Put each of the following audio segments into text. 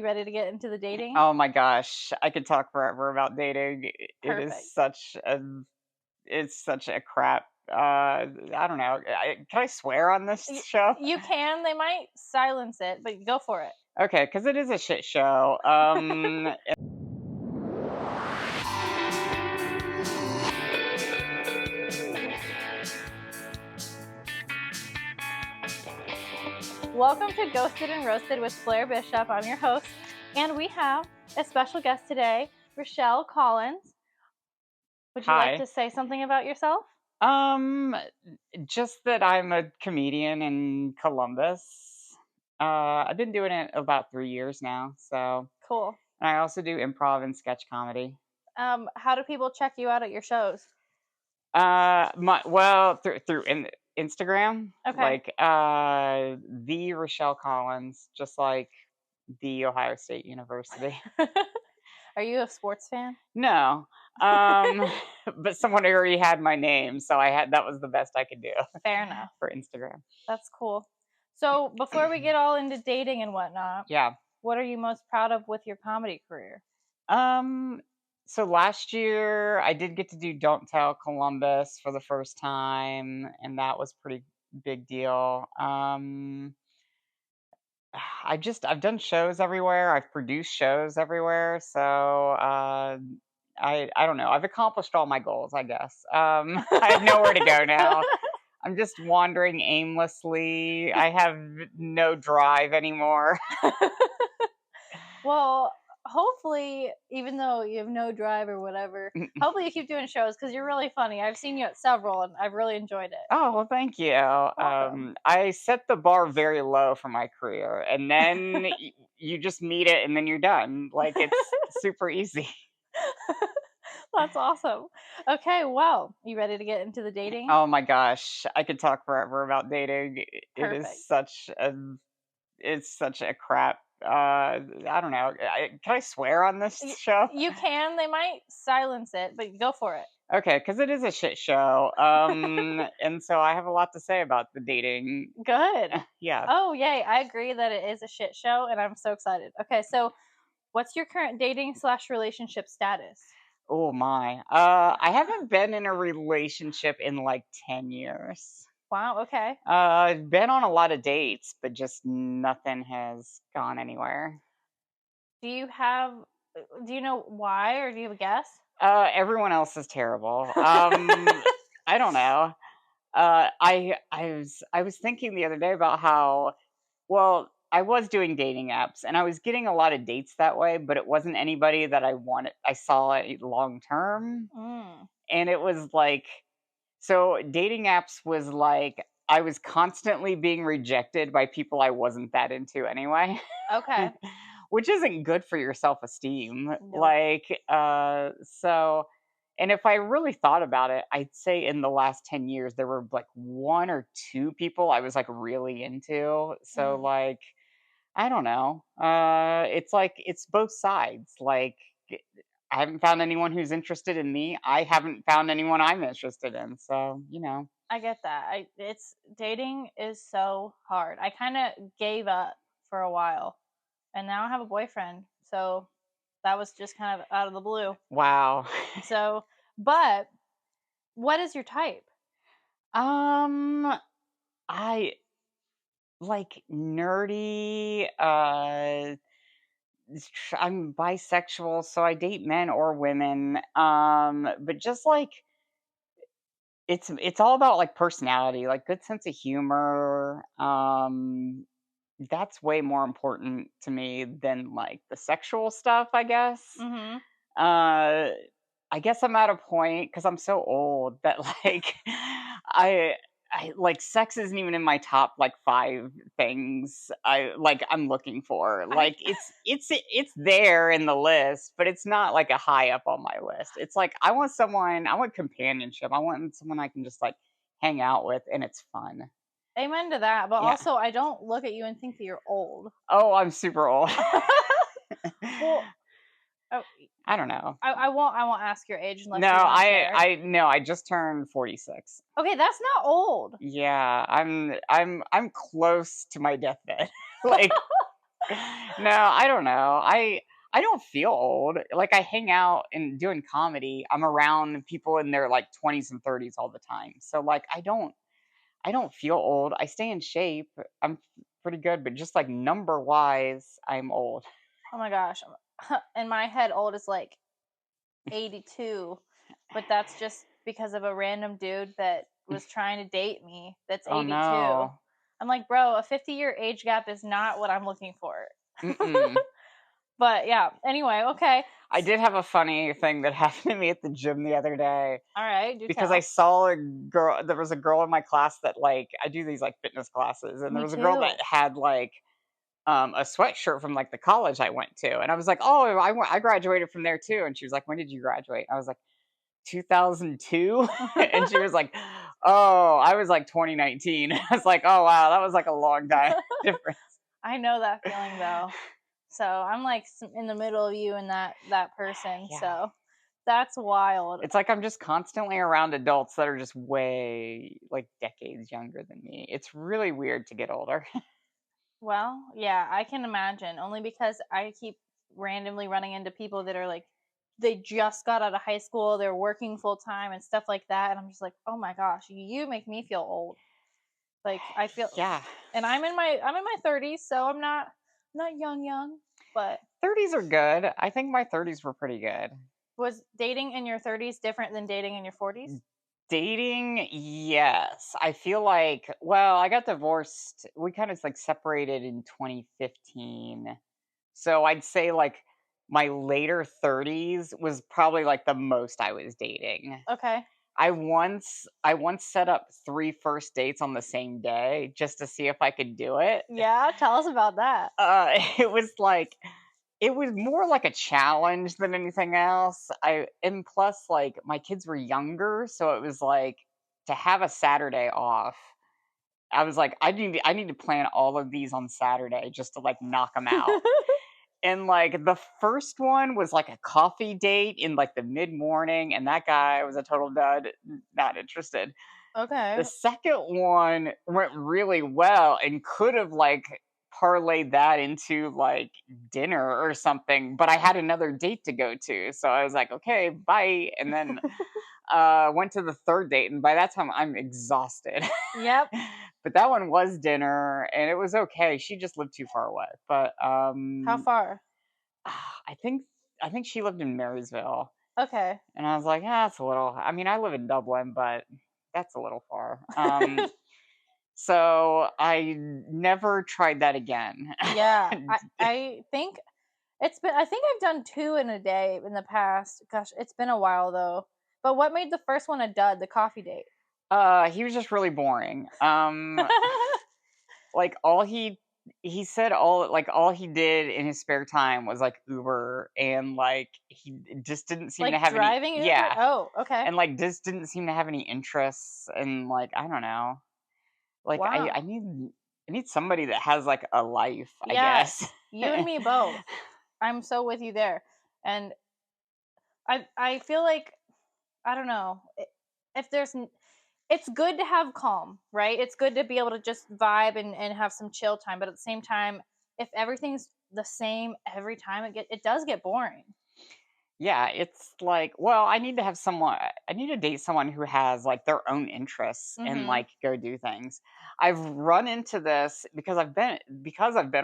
You ready to get into the dating? Oh my gosh, I could talk forever about dating. It is Perfect. such a crap. I don't know. Can I swear on this Y- show? You can. They might silence it, but go for it. Okay, because it is a shit show. Welcome to Ghosted and Roasted with Blair Bishop. I'm your host, and we have a special guest today, Rochelle Collins. Would you like Hi. to say something about yourself? Um, just that I'm a comedian in Columbus. I've been doing it about 3 years now. So, Cool. and I also do improv and sketch comedy. How do people check you out at your shows? Through Instagram, Okay. like the Rochelle Collins, just like the Ohio State University. Are you a sports fan? No, but someone already had my name, so that was the best I could do Fair enough. for Instagram. That's cool. So before we get all into dating and whatnot, Yeah. what are you most proud of with your comedy career? So last year I did get to do Don't Tell Columbus for the first time, and that was pretty big deal. I've done shows everywhere. I've produced shows everywhere. So I don't know. I've accomplished all my goals, I guess. I have nowhere to go now. I'm just wandering aimlessly. I have no drive anymore. Well, hopefully, even though you have no drive or whatever, hopefully you keep doing shows because you're really funny. I've seen you at several and I've really enjoyed it. Oh, well, thank you. Welcome. I set the bar very low for my career, and then you just meet it, and then you're done. Like, it's super easy. That's awesome. Okay, well, you ready to get into the dating? Oh my gosh, I could talk forever about dating. It Perfect. is such a crap. I don't know. Can I swear on this show? You can. They might silence it, but go for it. Okay, because it is a shit show. And so I have a lot to say about the dating. Good. Yeah. Oh, yay. I agree that it is a shit show, and I'm so excited. Okay, so what's your current dating/relationship status? Oh my. I haven't been in a relationship in like 10 years. Wow, okay. I've been on a lot of dates, but just nothing has gone anywhere. Do you know why, or do you have a guess? Everyone else is terrible. I don't know. I was thinking the other day about how, well, I was doing dating apps and I was getting a lot of dates that way, but it wasn't anybody that I saw long term. Mm, And it was like, so dating apps was like I was constantly being rejected by people I wasn't that into anyway. okay. Which isn't good for your self-esteem. Nope. Like, so, and if I really thought about it, I'd say in the last 10 years, there were like one or two people I was like really into. So, Mm. like, I don't know. It's like, it's both sides. Like, I haven't found anyone who's interested in me. I haven't found anyone I'm interested in. So, I get that. Dating is so hard. I kind of gave up for a while, and now I have a boyfriend. So that was just kind of out of the blue. wow. So, but what is your type? um, I like nerdy. I'm bisexual, so I date men or women. But just like it's all about like personality, like good sense of humor. That's way more important to me than like the sexual stuff, I guess. Mm-hmm. Uh, I guess I'm at a point because I'm so old that like I I like sex isn't even in my top like 5 things I'm looking for. Like it's there in the list, but it's not like a high up on my list. It's like I want companionship. I want someone I can just like hang out with and it's fun. Amen to that. But Yeah. also, I don't look at you and think that you're old. Oh, I'm super old. Well, oh, I don't know. I won't ask your age unless No, you want to share. I just turned 46. Okay, that's not old. Yeah, I'm close to my deathbed. Like No, I don't know. I don't feel old. Like I hang out and doing comedy. I'm around people in their like 20s and 30s all the time. So like I don't feel old. I stay in shape. I'm pretty good, but just like number wise, I'm old. Oh my gosh. In my head, old is like 82, but that's just because of a random dude that was trying to date me that's Oh 82. no. I'm like, bro, a 50-year age gap is not what I'm looking for. Mm-mm. But yeah, anyway, okay. I did have a funny thing that happened to me at the gym the other day All right, do because I tell. saw a girl. There was a girl in my class that like I do these like fitness classes, and there Me was a girl too. that had like a sweatshirt from like the college I went to, and I was like, "Oh, I graduated from there too." And she was like, "When did you graduate?" I was like, 2002, and she was like, "Oh, I was like 2019." I was like, "Oh wow, that was like a long time difference." I know that feeling though. So I'm like in the middle of you and that person. Yeah, So that's wild. it's like I'm just constantly around adults that are just way like decades younger than me. It's really weird to get older. Well, yeah, I can imagine. Only because I keep randomly running into people that are like, they just got out of high school, they're working full time and stuff like that, and I'm just like, oh my gosh, you make me feel old. Like I feel, Yeah, and I'm in my 30s, so I'm not young, but 30s are good. I think my 30s were pretty good. was dating in your 30s different than dating in your 40s? Dating, yes. I feel like, well, I got divorced. We kind of like separated in 2015. So I'd say like my later 30s was probably like the most I was dating. Okay. I once set up 3 first dates on the same day just to see if I could do it. Yeah, tell us about that. It was like it was more like a challenge than anything else. And plus like my kids were younger, so it was like to have a Saturday off. I was like I need to plan all of these on Saturday just to like knock them out. And like the first one was like a coffee date in like the mid morning, and that guy was a total dud, not interested. The Okay. second one went really well and could have like parlayed that into like dinner or something, but I had another date to go to. So I was like, okay, bye. And then went to the third date, and by that time I'm exhausted. Yep. But that one was dinner and it was okay. She just lived too far away. But How far? I think she lived in Marysville. Okay. And I was like, "Ah, that's a little." I mean, I live in Dublin, but that's a little far. So I never tried that again. Yeah, I think I think I've done 2 in a day in the past. Gosh, it's been a while though. But what made the first one a dud, the coffee date? He was just really boring. Like he said all he did in his spare time was like Uber, and like he just didn't seem to Like have any, driving an Uber? yeah, Oh, okay. and like just didn't seem to have any interests, and like I don't know. Like I Wow. need somebody that has like a life, I guess. Yes, you and me both. I'm so with you there. And I feel like I don't know. If there's it's good to have calm, right? It's good to be able to just vibe and have some chill time, but at the same time, if everything's the same every time, it does get boring. Yeah, it's like, well, I need to date someone who has like their own interests and Mhm. like go do things. I've run into this because I've been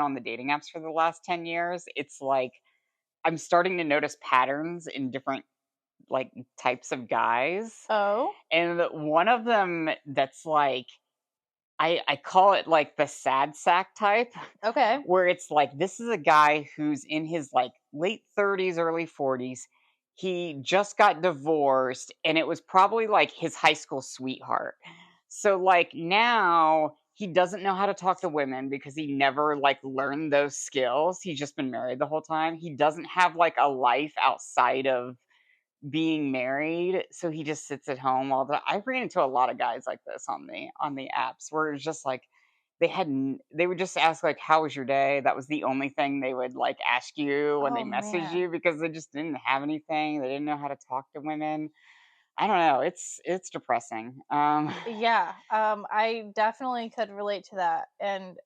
on the dating apps for the last 10 years. It's like I'm starting to notice patterns in different like types of guys. Oh, And one of them that's like I call it like the sad sack type, okay. where it's like this is a guy who's in his like late 30s, early 40s. He just got divorced, and it was probably like his high school sweetheart. So like now he doesn't know how to talk to women because he never like learned those skills. He's just been married the whole time. He doesn't have like a life outside of being married, so he just sits at home all the I ran into a lot of guys like this on the apps where it's just like they would just ask like how was your day? That was the only thing they would like ask you when they Oh message man. you because they just didn't have anything. They didn't know how to talk to women. I don't know. It's depressing. Yeah. I definitely could relate to that. And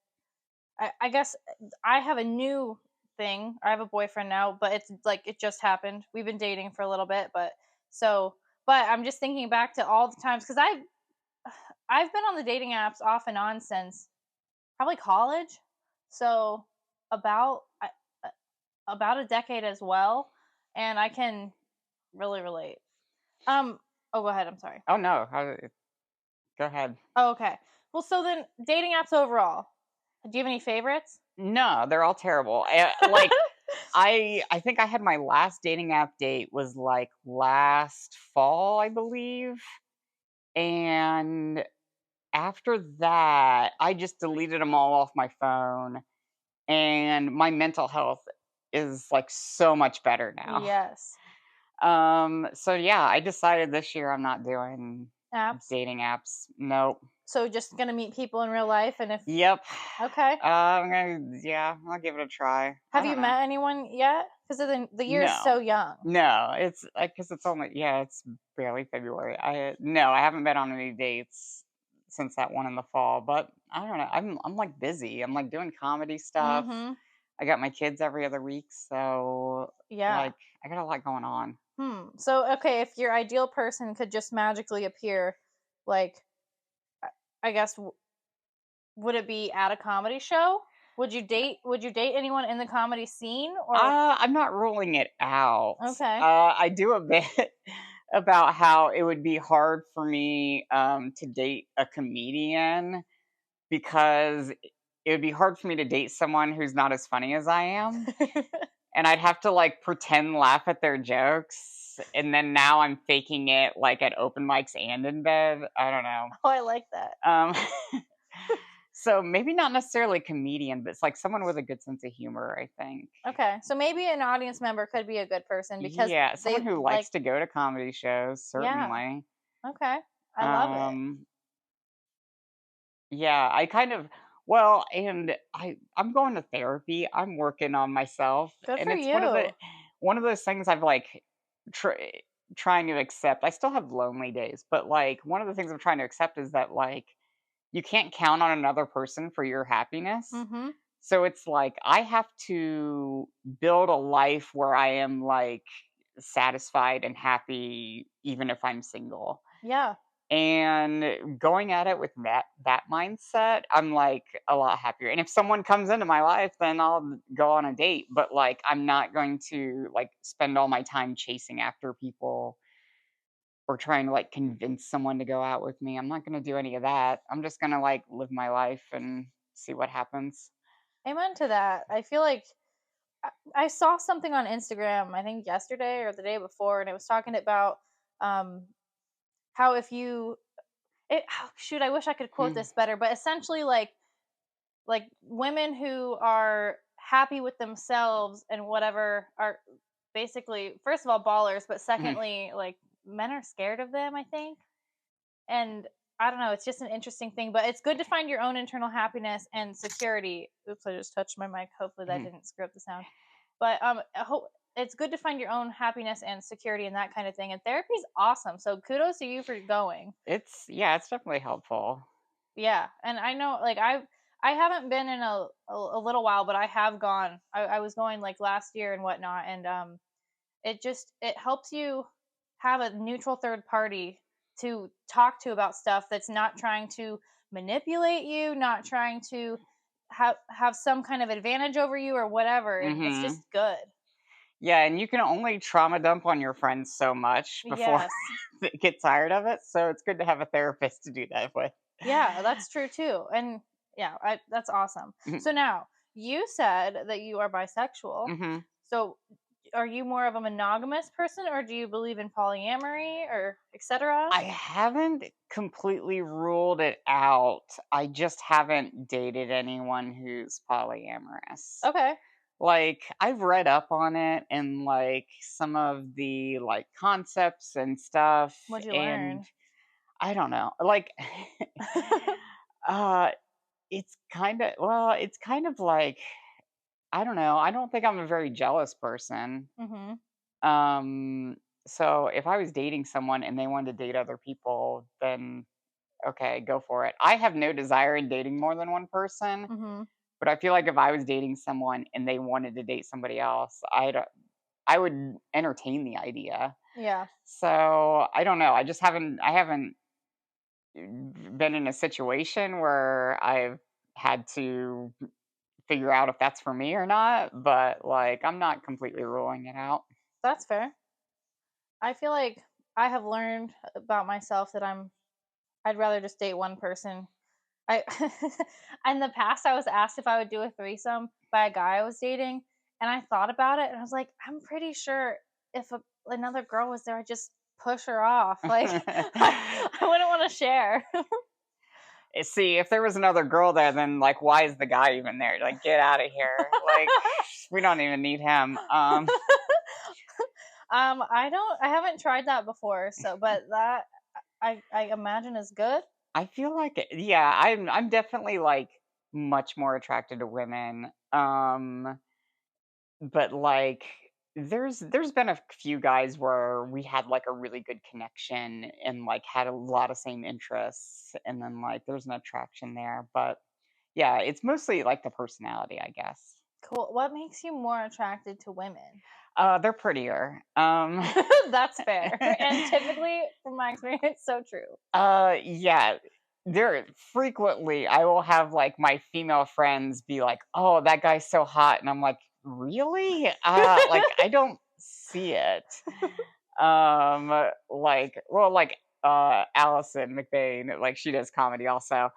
I guess I have a new thing. I have a boyfriend now, but it's like it just happened. We've been dating for a little bit, so but I'm just thinking back to all the times because I've been on the dating apps off and on since probably college, so about about a decade as well, and I can really relate. Oh, go ahead. I'm sorry. Oh no, go ahead. Oh, okay. Well, so then dating apps overall. Do you have any favorites? No, they're all terrible. Like I think I had my last dating app date was like last fall, I believe. And after that, I just deleted them all off my phone, and my mental health is like so much better now. Yes. So yeah, I decided this year I'm not doing Apps. dating apps. Nope. So just gonna meet people in real life, and if Yep. okay. Yeah, I'll give it a try. I Have you don't know. met anyone yet? Because the year is No. so young. No, it's because it's only, yeah, it's barely February. No, I haven't been on any dates since that one in the fall, but I don't know. I'm like busy. I'm like doing comedy stuff. Mm-hmm. I got my kids every other week, so Yeah. like I got a lot going on. So okay, if your ideal person could just magically appear, like I I guess would it be at a comedy show? Would you date anyone in the comedy scene or I'm not ruling it out. okay. I do a bit about how it would be hard for me to date a comedian because it would be hard for me to date someone who's not as funny as I am. And I'd have to like pretend laugh at their jokes. And then now I'm faking it like at open mics and in bed. I don't know. Oh, I like that. Um, so maybe not necessarily a comedian, but it's like someone with a good sense of humor, I think. Okay. So maybe an audience member could be a good person because Yeah, they someone who like likes to go to comedy shows, yeah. certainly. Okay. I love it. Um, yeah, I kind of, well, and I'm going to therapy. I'm working on myself, Good and for it's you. one of those things I've like tr- trying to accept. I still have lonely days, but like one of the things I'm trying to accept is that like you can't count on another person for your happiness. Mhm. So it's like I have to build a life where I am like satisfied and happy even if I'm single. Yeah. And going at it with that mindset, I'm like a lot happier. And if someone comes into my life, then I'll go on a date, but like I'm not going to like spend all my time chasing after people or trying to like convince someone to go out with me. I'm not going to do any of that. I'm just going to like live my life and see what happens. Amen to that. I feel like I saw something on Instagram, I think yesterday or the day before, and it was talking about um, how if you, shoot, I wish I could quote Hmm. this better, but essentially, like women who are happy with themselves and whatever are basically, first of all, ballers, but Hmm. secondly, like men are scared of them. I think, and I don't know. It's just an interesting thing, but it's good to find your own internal happiness and security. Oops, I just touched my mic. Hopefully that Hmm. didn't screw up the sound. But it's good to find your own happiness and security and that kind of thing. And therapy's awesome. So kudos to you for going. Yeah, it's definitely helpful. Yeah, and I know like I haven't been in a little while, but I have gone. I was going like last year and whatnot, and it helps you have a neutral third party to talk to about stuff that's not trying to manipulate you, not trying to have some kind of advantage over you or whatever, and it's Hmm. just good. Yeah, and you can only trauma dump on your friends so much before Yes. they get tired of it. So it's good to have a therapist to do that with. Yeah, that's true too. And yeah, that's awesome. Mhm. So now, you said that you are bisexual. Mhm. So are you more of a monogamous person or do you believe in polyamory or etc.? I haven't completely ruled it out. I just haven't dated anyone who's polyamorous. Okay. Like, I've read up on it and like some of the like concepts and stuff, What'd you and learn? I don't know. Like uh it's kind of like I don't know. I don't think I'm a very jealous person. Mhm. Um, so if I was dating someone and they wanted to date other people, then okay, go for it. I have no desire in dating more than one person, Mhm. But I feel like if I was dating someone and they wanted to date somebody else, I would entertain the idea. Yeah. So, I don't know, I haven't been in a situation where I've had to figure out if that's for me or not, but, like, I'm not completely ruling it out. That's fair. I feel like I have learned about myself that I'd rather just date one person. I in the past I was asked if I would do a threesome by a guy I was dating, and I thought about it and I was like, I'm pretty sure if another girl was there, I'd just push her off. Like I wouldn't want to share. See, if there was another girl there, then, like, why is the guy even there? Like, get out of here. Like, we don't even need him. I haven't tried that before, so but that I imagine is good. I feel like yeah, I'm definitely, like, much more attracted to women. But, like, there's been a few guys where we had, like, a really good connection and, like, had a lot of same interests, and then, like, there's an attraction there, but, yeah, it's mostly, like, the personality, I guess. Cool. What makes you more attracted to women? They're prettier. That's fair. And typically, from my experience, so true. Yeah. There frequently I will have like my female friends be like, "Oh, that guy's so hot," and I'm like, "Really?" Like I don't see it. Like Allison McBain, like she does comedy also.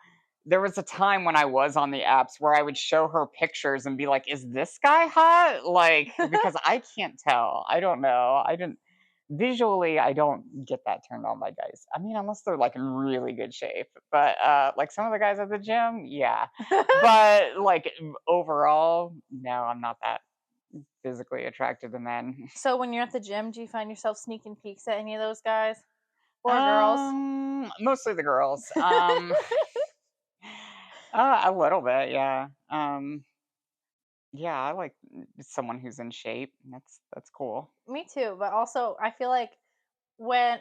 There was a time when I was on the apps where I would show her pictures and be like, "Is this guy hot?" Like because I can't tell. I don't know. I didn't visually I don't get that turned on by guys. I mean, unless they're like in really good shape. But like some of the guys at the gym, yeah. But like overall, no, I'm not that physically attracted to men. So when you're at the gym, do you find yourself sneaking peeks at any of those guys or girls? Mostly the girls. A little bit, yeah. Yeah, I like someone who's in shape. That's cool. Me too, but also I feel like when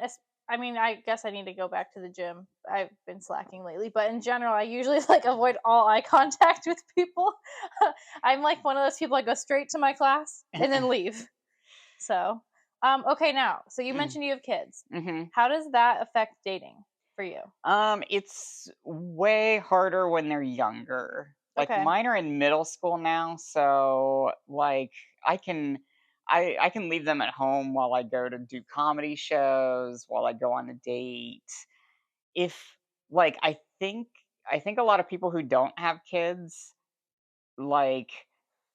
I mean, I guess I need to go back to the gym. I've been slacking lately, but in general, I usually like avoid all eye contact with people. I'm like one of those people I go straight to my class and then leave. So, okay, now, so you mentioned you have kids. hmm How does that affect dating for you? It's way harder when they're younger. Like Okay. mine are in middle school now, so like I can leave them at home while I go to do comedy shows, while I go on a date. If like I think a lot of people who don't have kids like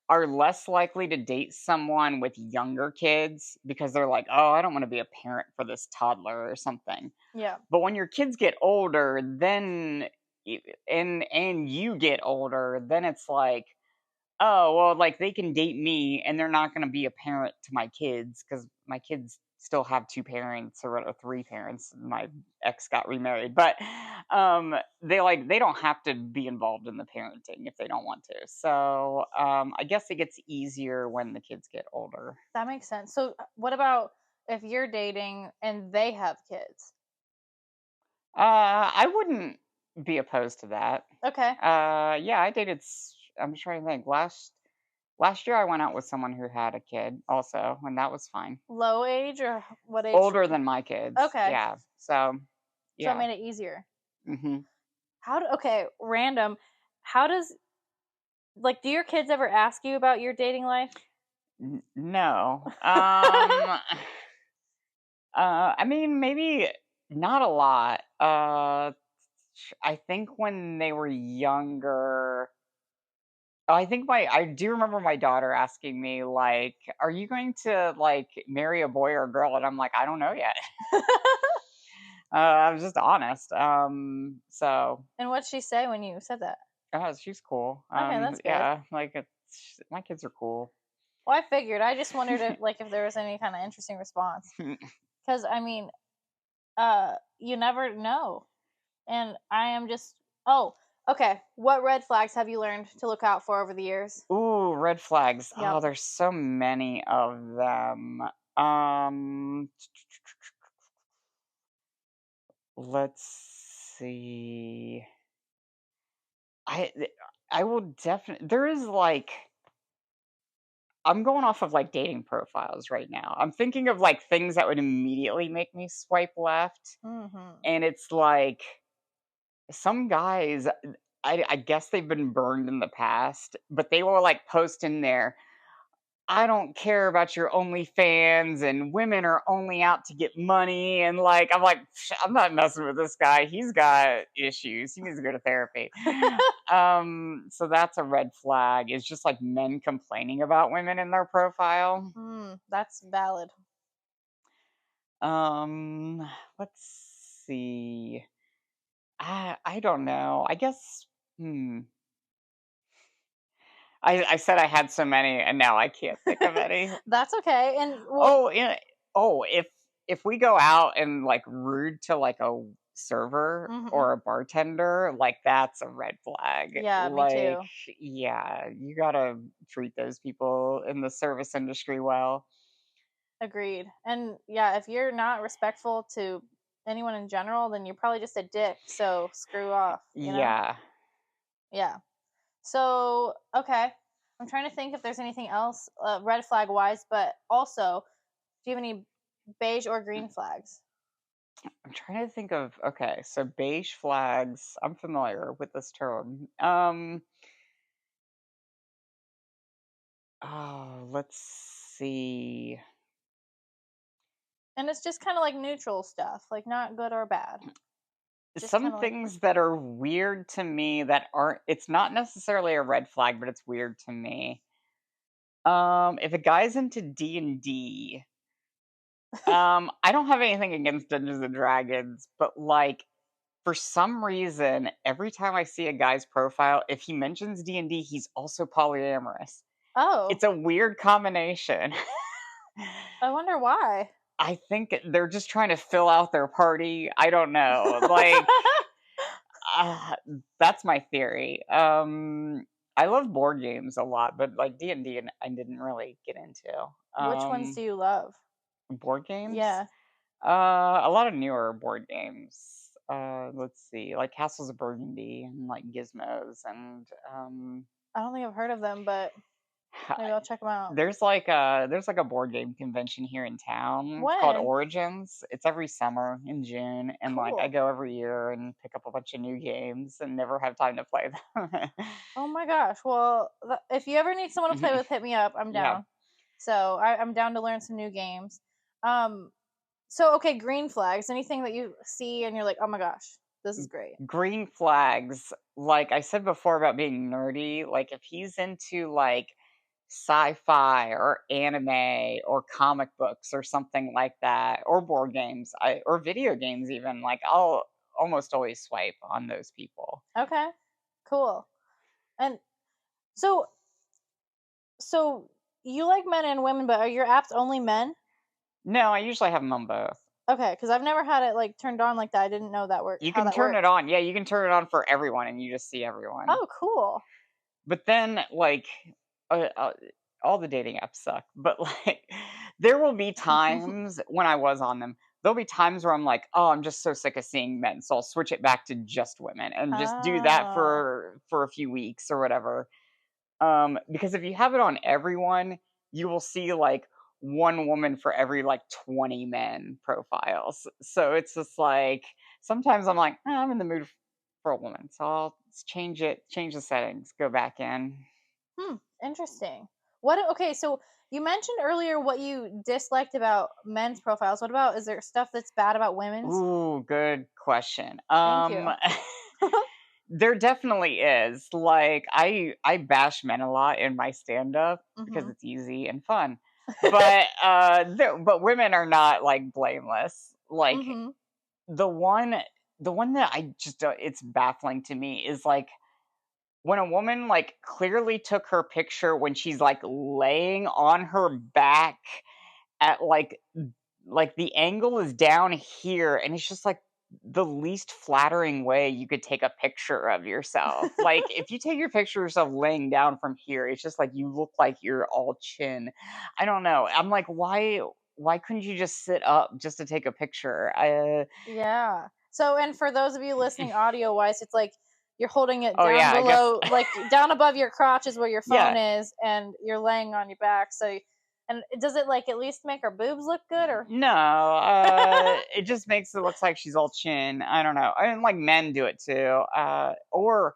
are less likely to date someone with younger kids because they're like, "Oh, I don't want to be a parent for this toddler or something." Yeah. But when your kids get older, then and you get older, then it's like, oh, well, like they can date me and they're not going to be a parent to my kids because my kids still have two parents or three parents. My ex got remarried, but they don't have to be involved in the parenting if they don't want to. So I guess it gets easier when the kids get older. That makes sense. So, what about if you're dating and they have kids? I wouldn't be opposed to that. Okay. Yeah, I dated. I'm trying to think. Last year, I went out with someone who had a kid also, and that was fine. Low age or what age? Older than my kids. Okay. Yeah. So, So it yeah. made it easier. hmm Okay, random. How does like do your kids ever ask you about your dating life? No. I mean, maybe not a lot. I think when they were younger, I do remember my daughter asking me like, "Are you going to like marry a boy or a girl?" And I'm like, "I don't know yet." I was just honest. So And what'd she say when you said that? she's cool. Okay, that's good. Yeah, like my kids are cool. Well, I figured. I just wondered if there was any kind of interesting response. Because I mean, you never know. And I am just oh, okay. What red flags have you learned to look out for over the years? Ooh, red flags. Yep. Oh, there's so many of them. Um, let's see. I I will definitely there is, like I'm going off of, like, dating profiles right now. I'm thinking of, like, things that would immediately make me swipe left, Mhm. and it's like, some guys, I guess they've been burned in the past, but they will, like, post in there, "I don't care about your OnlyFans, and women are only out to get money," and, like, I'm like, I'm not messing with this guy. He's got issues. He needs to go to therapy." So that's a red flag. It's just, like, men complaining about women in their profile. That's valid. Um, let's see. I don't know. I guess, hmm. I said I had so many, and now I can't think of any. That's okay, and well Oh, yeah. Oh, if we go out and, like, rude to, like, a server mhm. or a bartender, like, that's a red flag. Yeah, me Like, too. yeah, you gotta treat those people in the service industry well. Agreed. And yeah, if you're not respectful to anyone in general, then you're probably just a dick. So screw off, you know? Yeah. Yeah. So, okay. I'm trying to think if there's anything else red flag wise, but also, do you have any beige or green flags? I'm trying to think of okay, so beige flags, I'm familiar with this term. Oh, let's see. And it's just kind of like neutral stuff, like not good or bad. Just Some kind of like, things that are weird to me that aren't it's not necessarily a red flag, but it's weird to me. If a guy's into D&D, I don't have anything against Dungeons and Dragons, but like for some reason, every time I see a guy's profile, if he mentions D&D, he's also polyamorous. oh, It's a weird combination. I wonder why. I think they're just trying to fill out their party. I don't know. Like, uh, that's my theory. I love board games a lot, but like D&D, I didn't really get into. Which ones do you love? Board games, Yeah, a lot of newer board games. Let's see, like Castles of Burgundy and like Gizmos, and I don't think I've heard of them, but maybe I'll check them out. there's like a board game convention here in town called When? Origins. It's every summer in June, and like I Cool. go every year and pick up a bunch of new games and never have time to play them. Oh my gosh. Well, if you ever need someone to play Mhm. with, hit me up. I'm Yeah, down. So I'm down to learn some new games. Um. So okay, green flags. Anything that you see and you're like, oh my gosh, this is great. green flags. Like I said before about being nerdy, like if he's into like sci-fi or anime or comic books or something like that, or board games, or video games even, like I'll almost always swipe on those people. Okay. Cool. And so so you like men and women, but are your apps only men? No, I usually have them on both. Okay, because I've never had it like turned on like that. I didn't know that work You how can that turn it worked. on. Yeah, you can turn it on for everyone and you just see everyone. Oh, cool. But then, like, uh, uh, all the dating apps suck. But like, there will be times when I was on them. There'll be times where I'm like, oh, I'm just so sick of seeing men, so I'll switch it back to just women and just do that Oh, for a few weeks or whatever. Because if you have it on everyone, you will see like one woman for every like 20 men profiles. So it's just like sometimes I'm like, I'm in the mood for a woman, so I'll change it, change the settings, go back in. interesting. What? Okay, so you mentioned earlier what you disliked about men's profiles. What about is there stuff that's bad about women's? Ooh, good question. Thank you. There definitely is. Like I bash men a lot in my stand up because Mhm. it's easy and fun. But but women are not like blameless. Like Mhm. the one the one that I just it's baffling to me is like when a woman like clearly took her picture when she's like laying on her back at like the angle is down here and it's just like the least flattering way you could take a picture of yourself. Like if you take your picture of yourself laying down from here, it's just like you look like you're all chin. I don't know. I'm like, why couldn't you just sit up just to take a picture? Yeah. So, and for those of you listening audio wise, it's like you're holding it Oh down yeah, I guess. below, like down above your crotch is where your phone Yeah. is, and you're laying on your back. So, and does it like at least make her boobs look good, or? No, it just makes it looks like she's all chin. I don't know. I mean, like men do it too. Or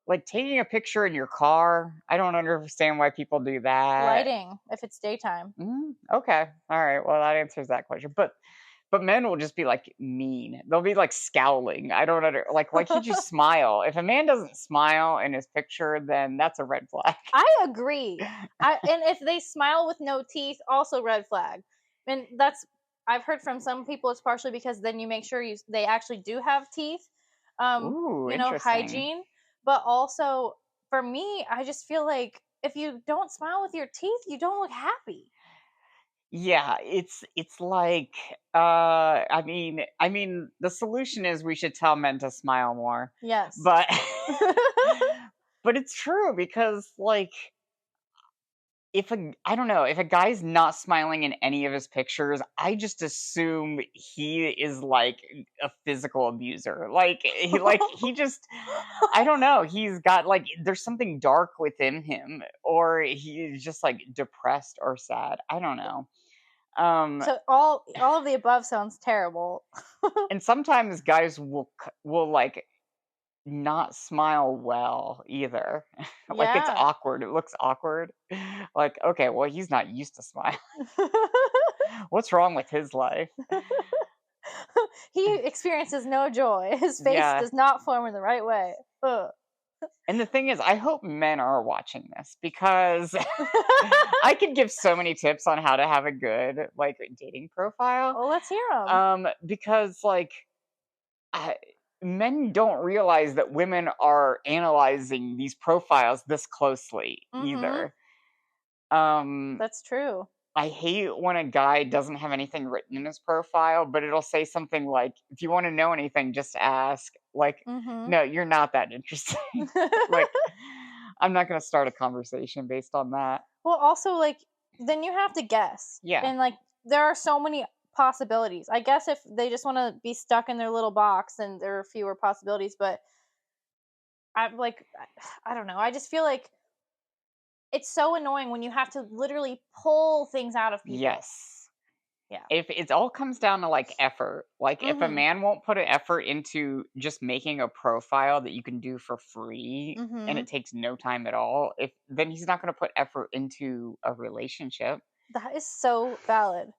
like taking a picture in your car. I don't understand why people do that. Lighting, if it's daytime. Okay, all right. Well, that answers that question. But men will just be like mean. They'll be like scowling. I don't under like why can't you smile? If a man doesn't smile in his picture, then that's a red flag. I agree. And if they smile with no teeth, also red flag. And that's, I've heard from some people it's partially because then you make sure they actually do have teeth. Ooh, interesting. Hygiene. But also for me, I just feel like if you don't smile with your teeth, you don't look happy. Yeah, it's like I mean the solution is we should tell men to smile more. Yes. But but it's true because like if a I don't know, if a guy's not smiling in any of his pictures, I just assume he is like a physical abuser. He just I don't know, he's got like there's something dark within him or he's just like depressed or sad. I don't know. Um So all of the above sounds terrible. and sometimes guys will like not smile well either. Like it's Yeah. awkward. It looks awkward. Like, okay, well, he's not used to smile. What's wrong with his life? He experiences no joy. His face Yeah. does not form in the right way. Ugh. And the thing is, I hope men are watching this because I could give so many tips on how to have a good like dating profile. Well, let's hear them. Because like I, men don't realize that women are analyzing these profiles this closely Mm-hmm. either. Um, That's true. I hate when a guy doesn't have anything written in his profile, but it'll say something like, "If you want to know anything, just ask." Like, Mm-hmm. no, you're not that interesting. Like, I'm not gonna start a conversation based on that. Well, also, like, then you have to guess. Yeah. And, like, there are so many possibilities. I guess if they just want to be stuck in their little box, then there are fewer possibilities. But I'm like, I don't know. I just feel like it's so annoying when you have to literally pull things out of people. Yes. Yeah. If it all comes down to like effort, like if a Mm-hmm. man won't put an effort into just making a profile that you can do for free and Mm-hmm. it takes no time at all, if then he's not going to put effort into a relationship. That is so valid.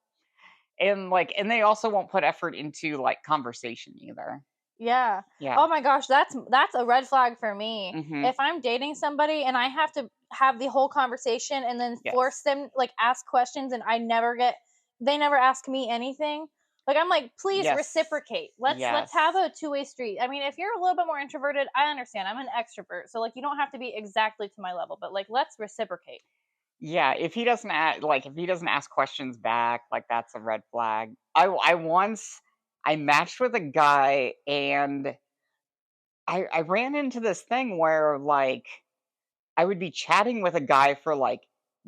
And they also won't put effort into like conversation either. Yeah. Yeah. Oh my gosh, that's a red flag for me. Mhm. If I'm dating somebody and I have to have the whole conversation and then force Yes. them like ask questions and they never ask me anything. Like I'm like, please Yes. reciprocate. Let's have Yes. a two-way street. I mean, if you're a little bit more introverted, I understand. I'm an extrovert. So like you don't have to be exactly to my level, but like let's reciprocate. Yeah, if he doesn't ask questions back, like that's a red flag. I once I matched with a guy and I ran into this thing where like I would be chatting with a guy for like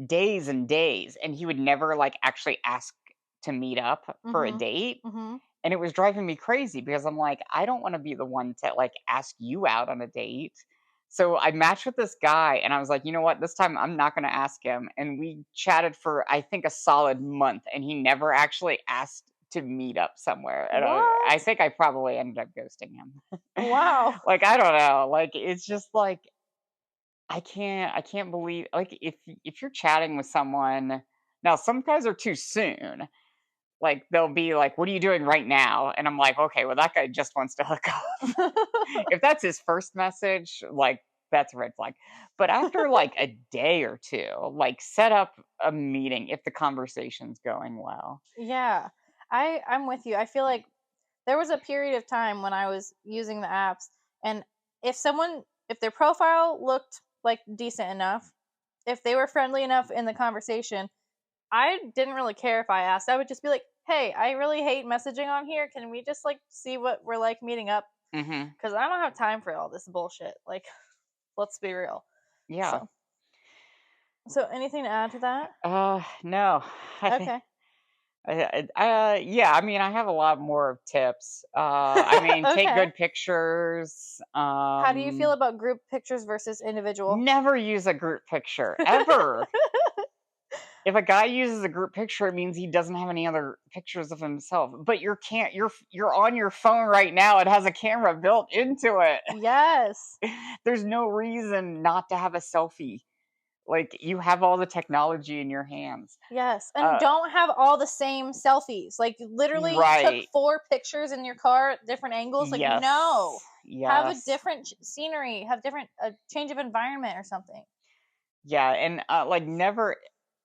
days and days and he would never like actually ask to meet up for a Mhm. date. Mhm. And it was driving me crazy because I'm like, I don't want to be the one to like ask you out on a date. So I matched with this guy and I was like, you know what? This time I'm not going to ask him. And we chatted for, I think, a solid month and he never actually asked to meet up somewhere. And I What? think I probably ended up ghosting him. Wow. Like, I don't know. Like, it's just like, I can't believe, like, if you're chatting with someone, now some guys are too soon like, they'll be like, "What are you doing right now?" And I'm like, "Okay, well, that guy just wants to hook up." If that's his first message, like, that's a red flag. But after, like, a day or 2, like, set up a meeting if the conversation's going well. Yeah. I'm with you. I feel like there was a period of time when I was using the apps, and if their profile looked like decent enough, if they were friendly enough in the conversation, I didn't really care if I asked. I would just be like, "Hey, I really hate messaging on here. Can we just like see what we're like meeting up? Mhm. Cuz I don't have time for all this bullshit." Like, let's be real. Yeah. So anything to add to that? No. I think Okay. Yeah, I mean, I have a lot more tips. I mean, take Okay. good pictures. How do you feel about group pictures versus individual? Never use a group picture ever. If a guy uses a group picture, it means he doesn't have any other pictures of himself. But you're on your phone right now. It has a camera built into it. Yes. There's no reason not to have a selfie. Like you have all the technology in your hands. Yes. And Uh, don't have all the same selfies. Like literally took right. 4 pictures in your car at different angles. Like no. Yes. Have a Yes. different scenery, have different change of environment or something. Yeah, and, like, never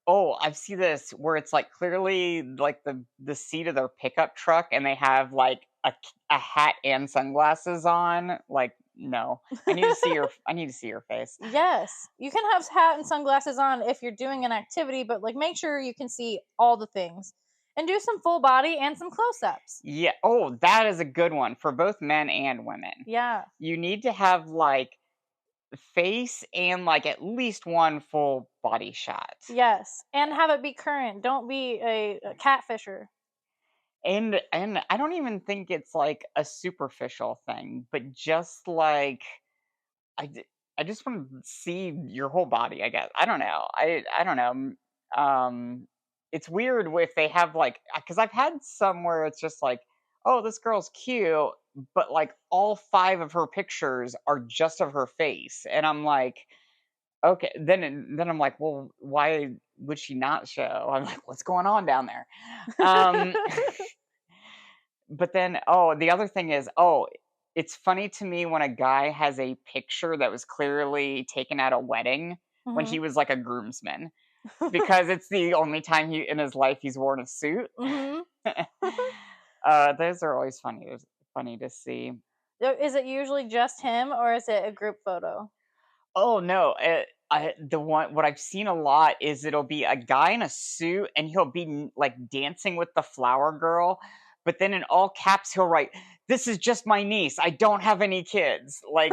oh, I've seen this where it's, like, clearly, like, the seat of their pickup truck, and they have, like, a hat and sunglasses on, like, no. I need to see your face. Yes. You can have hat and sunglasses on if you're doing an activity, but like make sure you can see all the things. And do some full body and some close-ups. Yeah, oh, that is a good one for both men and women. Yeah. You need to have, like, face and, like, at least one full body shot. Yes. And have it be current. Don't be a catfisher. And I don't even think it's, like, a superficial thing, but just, like I d I just wanna see your whole body, I guess. I don't know. I don't know. It's weird if they have, like, because 'cause I've had some where it's just like, "Oh, this girl's cute," but, like, all 5 of her pictures are just of her face, and I'm like, "Okay." Then I'm like, "Well, why would she not show?" I'm like, "What's going on down there?" Um But then the other thing is, it's funny to me when a guy has a picture that was clearly taken at a wedding when Mhm. he was, like, a groomsman, because it's the only time he in his life he's worn a suit. Mhm. Those are always funny to see. Is it usually just him or is it a group photo? Oh, no, what I've seen a lot is it'll be a guy in a suit, and he'll be, like, dancing with the flower girl, but then in all caps, he'll write, "This is just my niece, I don't have any kids." Like,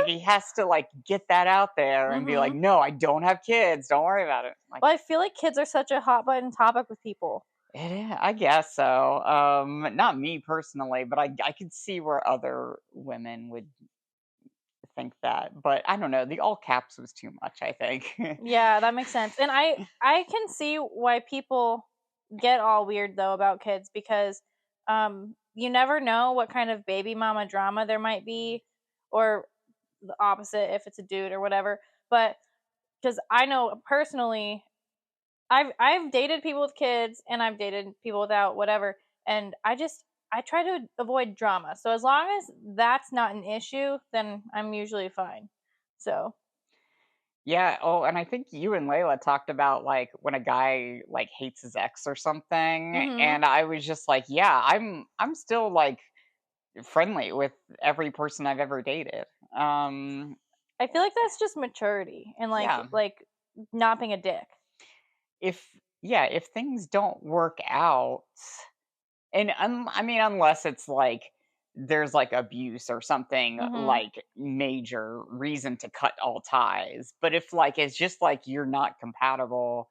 he has to, like, get that out there and be like, Mhm. "No, I don't have kids, don't worry about it." Like, Well, I feel like kids are such a hot button topic with people. I guess so, not me personally, but I could see where other women would think that, but I don't know, the all caps was too much, I think. Yeah, that makes sense. And I can see why people get all weird though about kids because you never know what kind of baby mama drama there might be or the opposite if it's a dude or whatever. But cuz I know personally I've dated people with kids and I've dated people without whatever and I try to avoid drama. So as long as that's not an issue, then I'm usually fine. So, Yeah, and I think you and Layla talked about, like, when a guy, like, hates his ex or something, mhm. and I was just like, "Yeah, I'm still, like, friendly with every person I've ever dated." I feel like that's just maturity and Yeah. like not being a dick. If yeah, if things don't work out and, I mean, unless it's, like, there's, like, abuse or something, Mhm. like, major reason to cut all ties, but if, like, it's just, like, you're not compatible,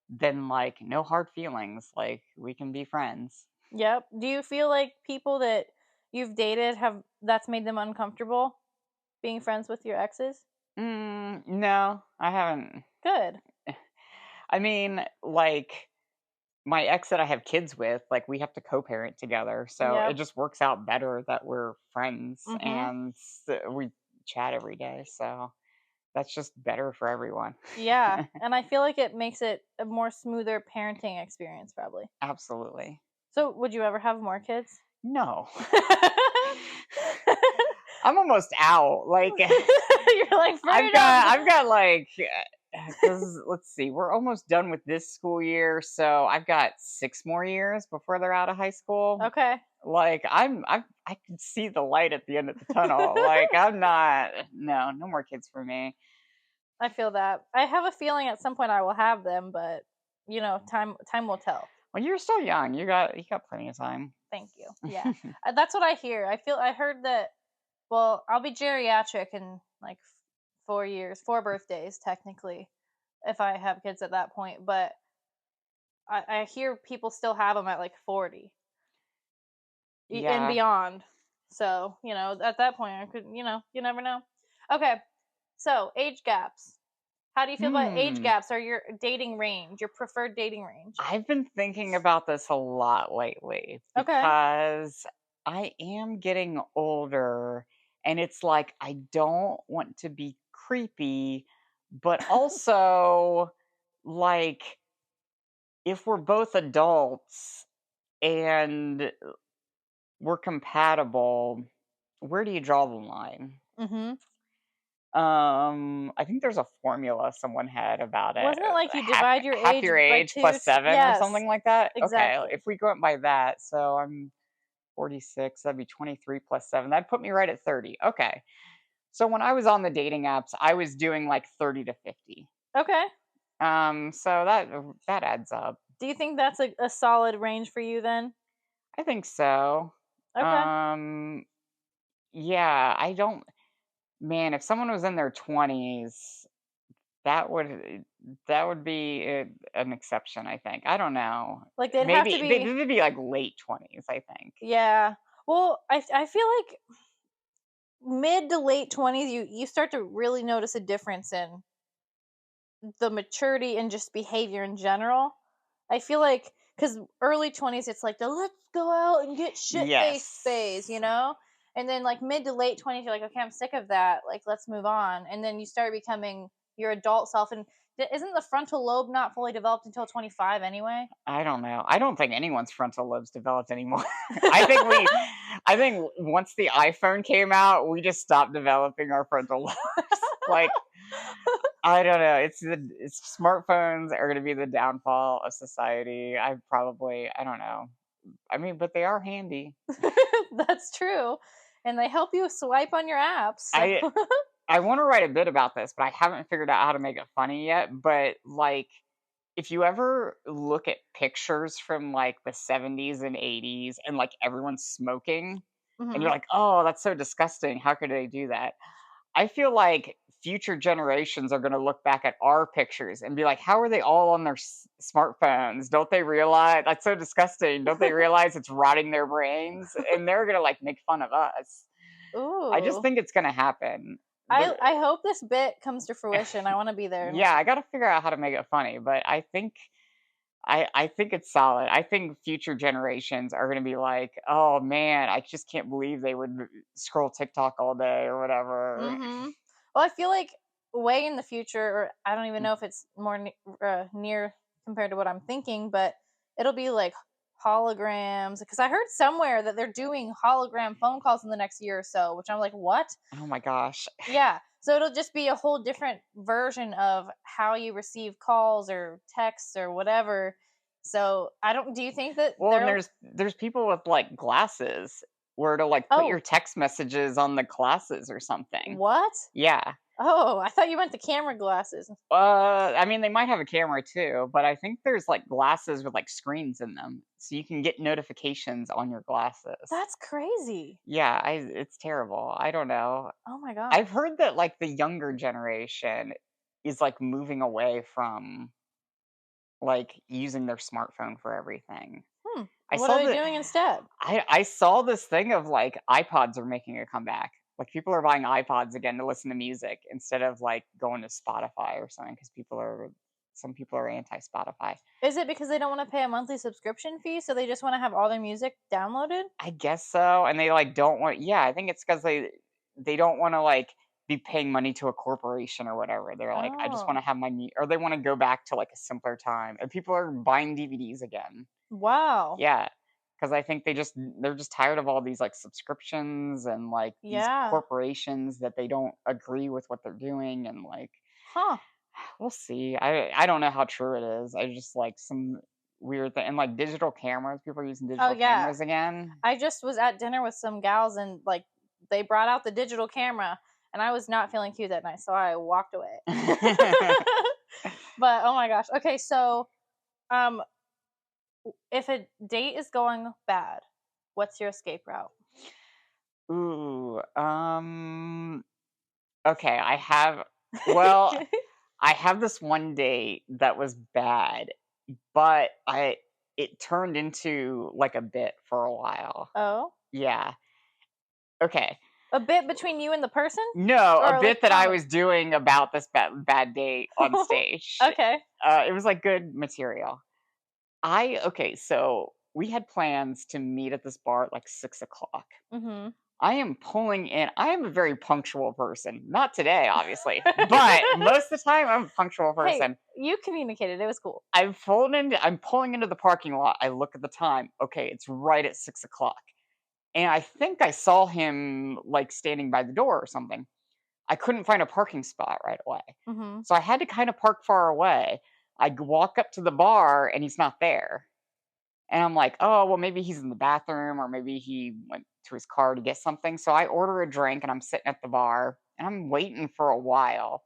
then, like, no hard feelings, like, we can be friends. Yep. Do you feel like people that you've dated have that's made them uncomfortable being friends with your exes? No, I haven't. Good. I mean, like, my ex that I have kids with, like, we have to co-parent together, so it Yep. just works out better that we're friends Mhm. and we chat every day, so that's just better for everyone. Yeah, and I feel like it makes it a more smoother parenting experience probably. Absolutely. So, would you ever have more kids? No. I'm almost out, like You're like, "Fair enough." I've got like, because let's see, we're almost done with this school year, so I've got 6 more years before they're out of high school. Okay. Like I can see the light at the end of the tunnel. Like I'm not, no more kids for me. I feel that. I have a feeling at some point I will have them, but time will tell. Well, you're still young. You got plenty of time. Thank you. Yeah. That's what I hear. I heard that well, I'll be geriatric in like 4 years, 4 birthdays technically if I have kids at that point, but I hear people still have them at like 40 and Yeah. beyond. So, at that point, I could, you never know. Okay, so age gaps. How do you feel about age Hmm. gaps or your dating range, your preferred dating range? I've been thinking about this a lot lately Okay. because I am getting older and it's like I don't want to be creepy, but also like if we're both adults and we're compatible, where do you draw the line? Mm-hmm. I think there's a formula someone had about it. Wasn't it like you Half divide your half age your by age two? plus 7 or Yes, something like that? Okay, exactly. if we go by that, so I'm 46, that'd be 23 plus 7. That'd put me right at 30. Okay. So when I was on the dating apps, I was doing like 30 to 50. Okay. So that adds up. Do you think that's a solid range for you then? I think so. Okay. Um yeah, I don't man, if someone was in their 20s, that would that would be an exception, I think. I don't know. Like they'd have to Maybe be. they'd be like late 20s, I think. Yeah. Well, I feel like mid to late 20s you start to really notice a difference in the maturity and just behavior in general. I feel like cuz early 20s it's like the let's go out and get shit faced phase, Yes. And then like mid to late 20s you're like okay, I'm sick of that. Like let's move on. And then you start becoming your adult self and isn't the frontal lobe not fully developed until 25 anyway? I don't know. I don't think anyone's frontal lobe's developed anymore. I think we I think once the iPhone came out, we just stopped developing our frontal lobes. Like, I don't know. It's smartphones are going to be the downfall of society. I don't know. I mean, but they are handy. That's true. And they help you swipe on your apps. So. I I want to write a bit about this, but I haven't figured out how to make it funny yet. But like, if you ever look at pictures from like the 70s and 80s and like everyone's smoking, and you're Mhm. like, oh, that's so disgusting. How could they do that? I feel like future generations are going to look back at our pictures and be like, how are they all on their smartphones? Don't they realize that's so disgusting? Don't they realize it's rotting their brains? And they're going to like make fun of us. I just Ooh. think it's going to happen. I hope this bit comes to fruition. I want to be there. Yeah, I got to figure out how to make it funny, but I think it's solid. I think future generations are going to be like, "Oh man, I just can't believe they would scroll TikTok all day or whatever." Mhm. Well, I feel like way in the future, or I don't even know if it's more near compared to what I'm thinking, but it'll be like holograms. Because I heard somewhere that they're doing hologram phone calls in the next year or so, which I'm like, what? Oh my gosh. Yeah. So it'll just be a whole different version of how you receive calls or texts or whatever. So I don't. Do you think that Well, and they're? there's people with like glasses where to like put your Oh, text messages on the glasses or something. what? Yeah. Oh, I thought you meant the camera glasses. I mean, they might have a camera too, but I think there's like glasses with like screens in them, so you can get notifications on your glasses. That's crazy. Yeah, it's terrible. I don't know. Oh my gosh. I've heard that like the younger generation is like moving away from like using their smartphone for everything. Hmm. I What are saw they that doing instead? I saw this thing of like iPods are making a comeback. Like people are buying iPods again to listen to music instead of like going to Spotify or something because some people are anti Spotify. Is it because they don't want to pay a monthly subscription fee, so they just want to have all their music downloaded? I guess so, and they like don't want. Yeah, I think it's because they don't want to like be paying money to a corporation or whatever. They're like, I just want Oh, to have my or they want to go back to like a simpler time, and people are buying DVDs again. wow. Yeah, because I think they're just tired of all these, like, subscriptions and, like, these Yeah. corporations that they don't agree with what they're doing and, like, Huh. we'll see. I don't know how true it is. I just, like, some weird thing and, like, digital cameras, people are using Oh digital yeah. cameras again. I just was at dinner with some gals and like they brought out the digital camera and I was not feeling cute that night, so I walked away. But oh my gosh. Okay, so um if a date is going bad, what's your escape route? Ooh, okay, well, I have this one date that was bad, but it turned into like a bit for a while. Oh, Yeah. Okay. a bit between you and the person, No, a or like bit that I comedy? was doing about this bad date on stage. Okay. It was like good material. Okay, so we had plans to meet at this bar at like 6 o'clock. Mhm. I am pulling in. I am a very punctual person. Not today, obviously, but most of the time I'm a punctual Hey, person. you communicated. It was cool. I'm pulling into the parking lot. I look at the time. Okay, it's right at 6 o'clock. And I think I saw him like standing by the door or something. I couldn't find a parking spot right away. Mhm. So I had to kind of park far away. Walk up to the bar and he's not there. And I'm like, oh, well, maybe he's in the bathroom or maybe he went to his car to get something. So I order a drink and I'm sitting at the bar and I'm waiting for a while.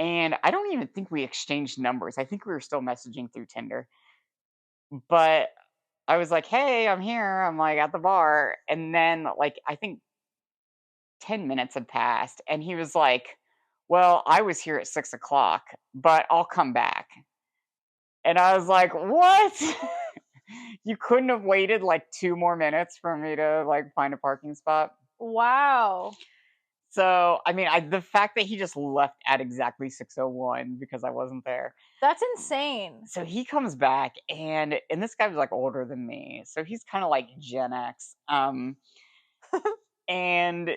And I don't even think we exchanged numbers. I think we were still messaging through Tinder. But I was like, hey, I'm here. I'm like at the bar. And then, like, I think 10 minutes had passed. And he was like, well, I was here at 6 o'clock, but I'll come back. And I was like, what? You couldn't have waited like 2 more minutes for me to, like, find a parking spot? Wow. So, I mean, the fact that he just left at exactly 6:01 because I wasn't there. That's insane. So he comes back and this guy was, like, older than me, so he's kinda like Gen X, and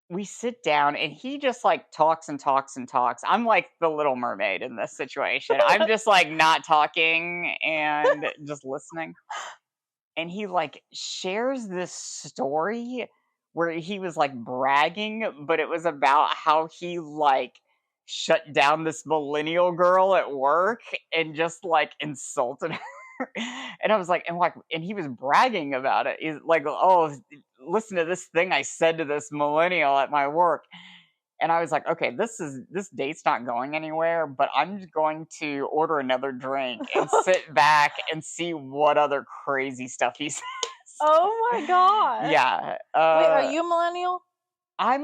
we sit down and he just, like, talks and talks and talks. I'm like the Little Mermaid in this situation. I'm just, like, not talking and just listening. And he like shares this story where he was like bragging, but it was about how he like shut down this millennial girl at work and just like insulted her. And I was like, and he was bragging about it. He's like, oh, listen to this thing I said to this millennial at my work. And I was like, okay, this date's not going anywhere, but I'm just going to order another drink and sit back and see what other crazy stuff he says. Oh my gosh. Yeah. Wait, are you a millennial? I'm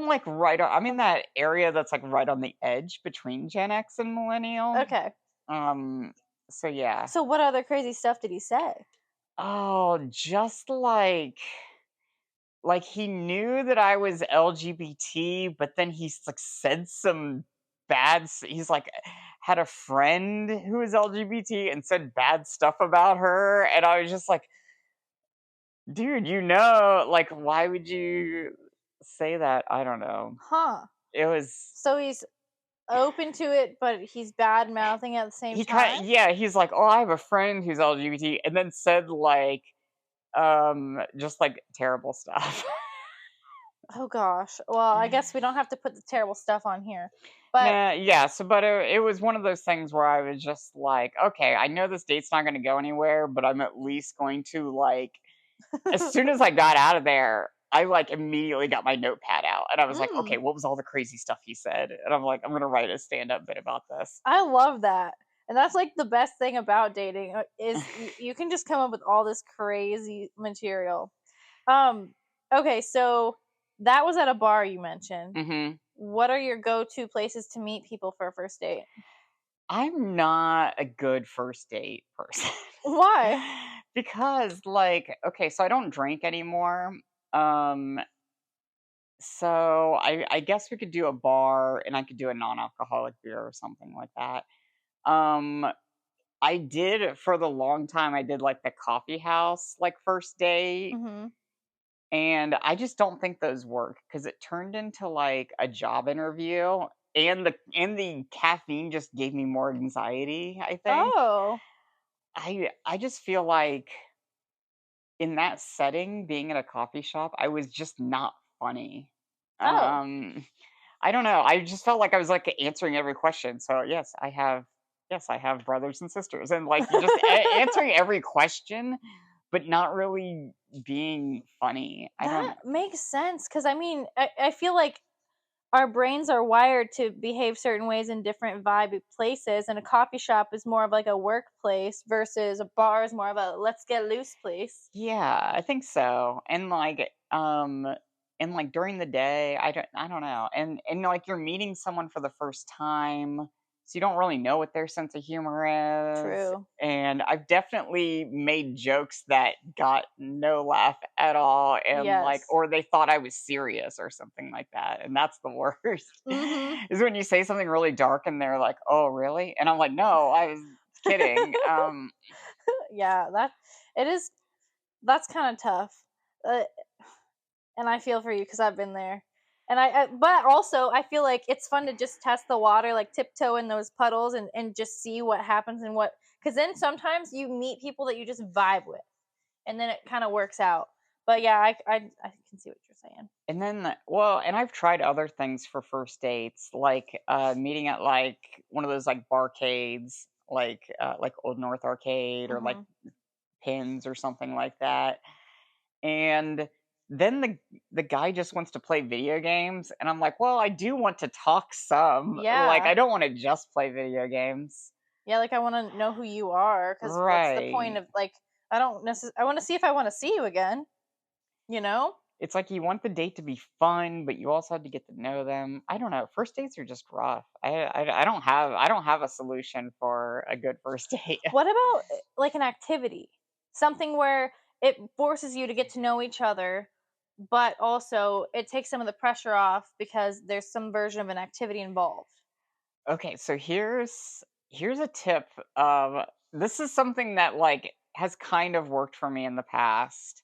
in that area that's like right on the edge between Gen X and millennial. Okay. Um so yeah. So what other crazy stuff did he say? Oh, just like he knew that I was LGBT, but then he's like said some he's like had a friend who was LGBT and said bad stuff about her. And I was just like, dude, like, why would you say that? I don't know. Huh. It was, So he's open to it, but he's bad mouthing at the same time? yeah, he's like, oh, I have a friend who's LGBT, and then said like, just like terrible stuff. Oh gosh. Well, I guess we don't have to put the terrible stuff on here. But Nah, yeah, so but it was one of those things where I was just like, okay, I know this date's not going to go anywhere, but I'm at least going to like as soon as I got out of there, I like immediately got my notepad out and I was like, okay, mm, what was all the crazy stuff he said? And I'm like, I'm going to write a stand-up bit about this. I love that. And that's like the best thing about dating is you can just come up with all this crazy material. Um okay, so that was at a bar you mentioned. Mhm. What are your go-to places to meet people for a first date? I'm not a good first date person. Why? Because like, okay, so I don't drink anymore. Um So I guess we could do a bar and I could do a non-alcoholic beer or something like that. Um, I did for the long time, I did like the coffee house like first date, Mhm. and I just don't think those work because it turned into like a job interview and the caffeine just gave me more anxiety, I think. Oh. I just feel like in that setting, being at a coffee shop, I was just not funny. Oh. Um I don't know. I just felt like I was like answering every question. So yes, I have brothers and sisters, and like you just answering every question, but not really being funny. I That don't. makes sense because I mean, I feel like our brains are wired to behave certain ways in different vibe places, and a coffee shop is more of like a workplace versus a bar is more of a let's get loose place. Yeah, I think so. And like during the day, I don't know. And like you're meeting someone for the first time, so you don't really know what their sense of humor is. True. And I've definitely made jokes that got no laugh at all, and like, Yes. or they thought I was serious or something like that. And that's the worst. Mhm. Is when you say something really dark and they're like, "Oh, really?" And I'm like, "No, I was kidding." Yeah, that it is that's kind of tough. Uh, and I feel for you because I've been there. And but also I feel like it's fun to just test the water, like tiptoe in those puddles and just see what happens and what. Because then sometimes you meet people that you just vibe with, and then it kind of works out. But yeah, I can see what you're saying. And then, well, and I've tried other things for first dates, like meeting at like one of those like barcades, like Old North Arcade or like Hmm. Pins or something like that. And then the guy just wants to play video games, and I'm like, well, I do want to talk some. Like, Yeah, I don't want to just play video games. yeah. Like I want to know who you are, because what's the point Right. of like I don't necessarily I want to see if I want to see you again. You know? It's like you want the date to be fun, but you also have to get to know them. I don't know. First dates are just rough. I don't have a solution for a good first date. What about like an activity? Something where it forces you to get to know each other, but also it takes some of the pressure off because there's some version of an activity involved. Okay, so here's a tip of this is something that like has kind of worked for me in the past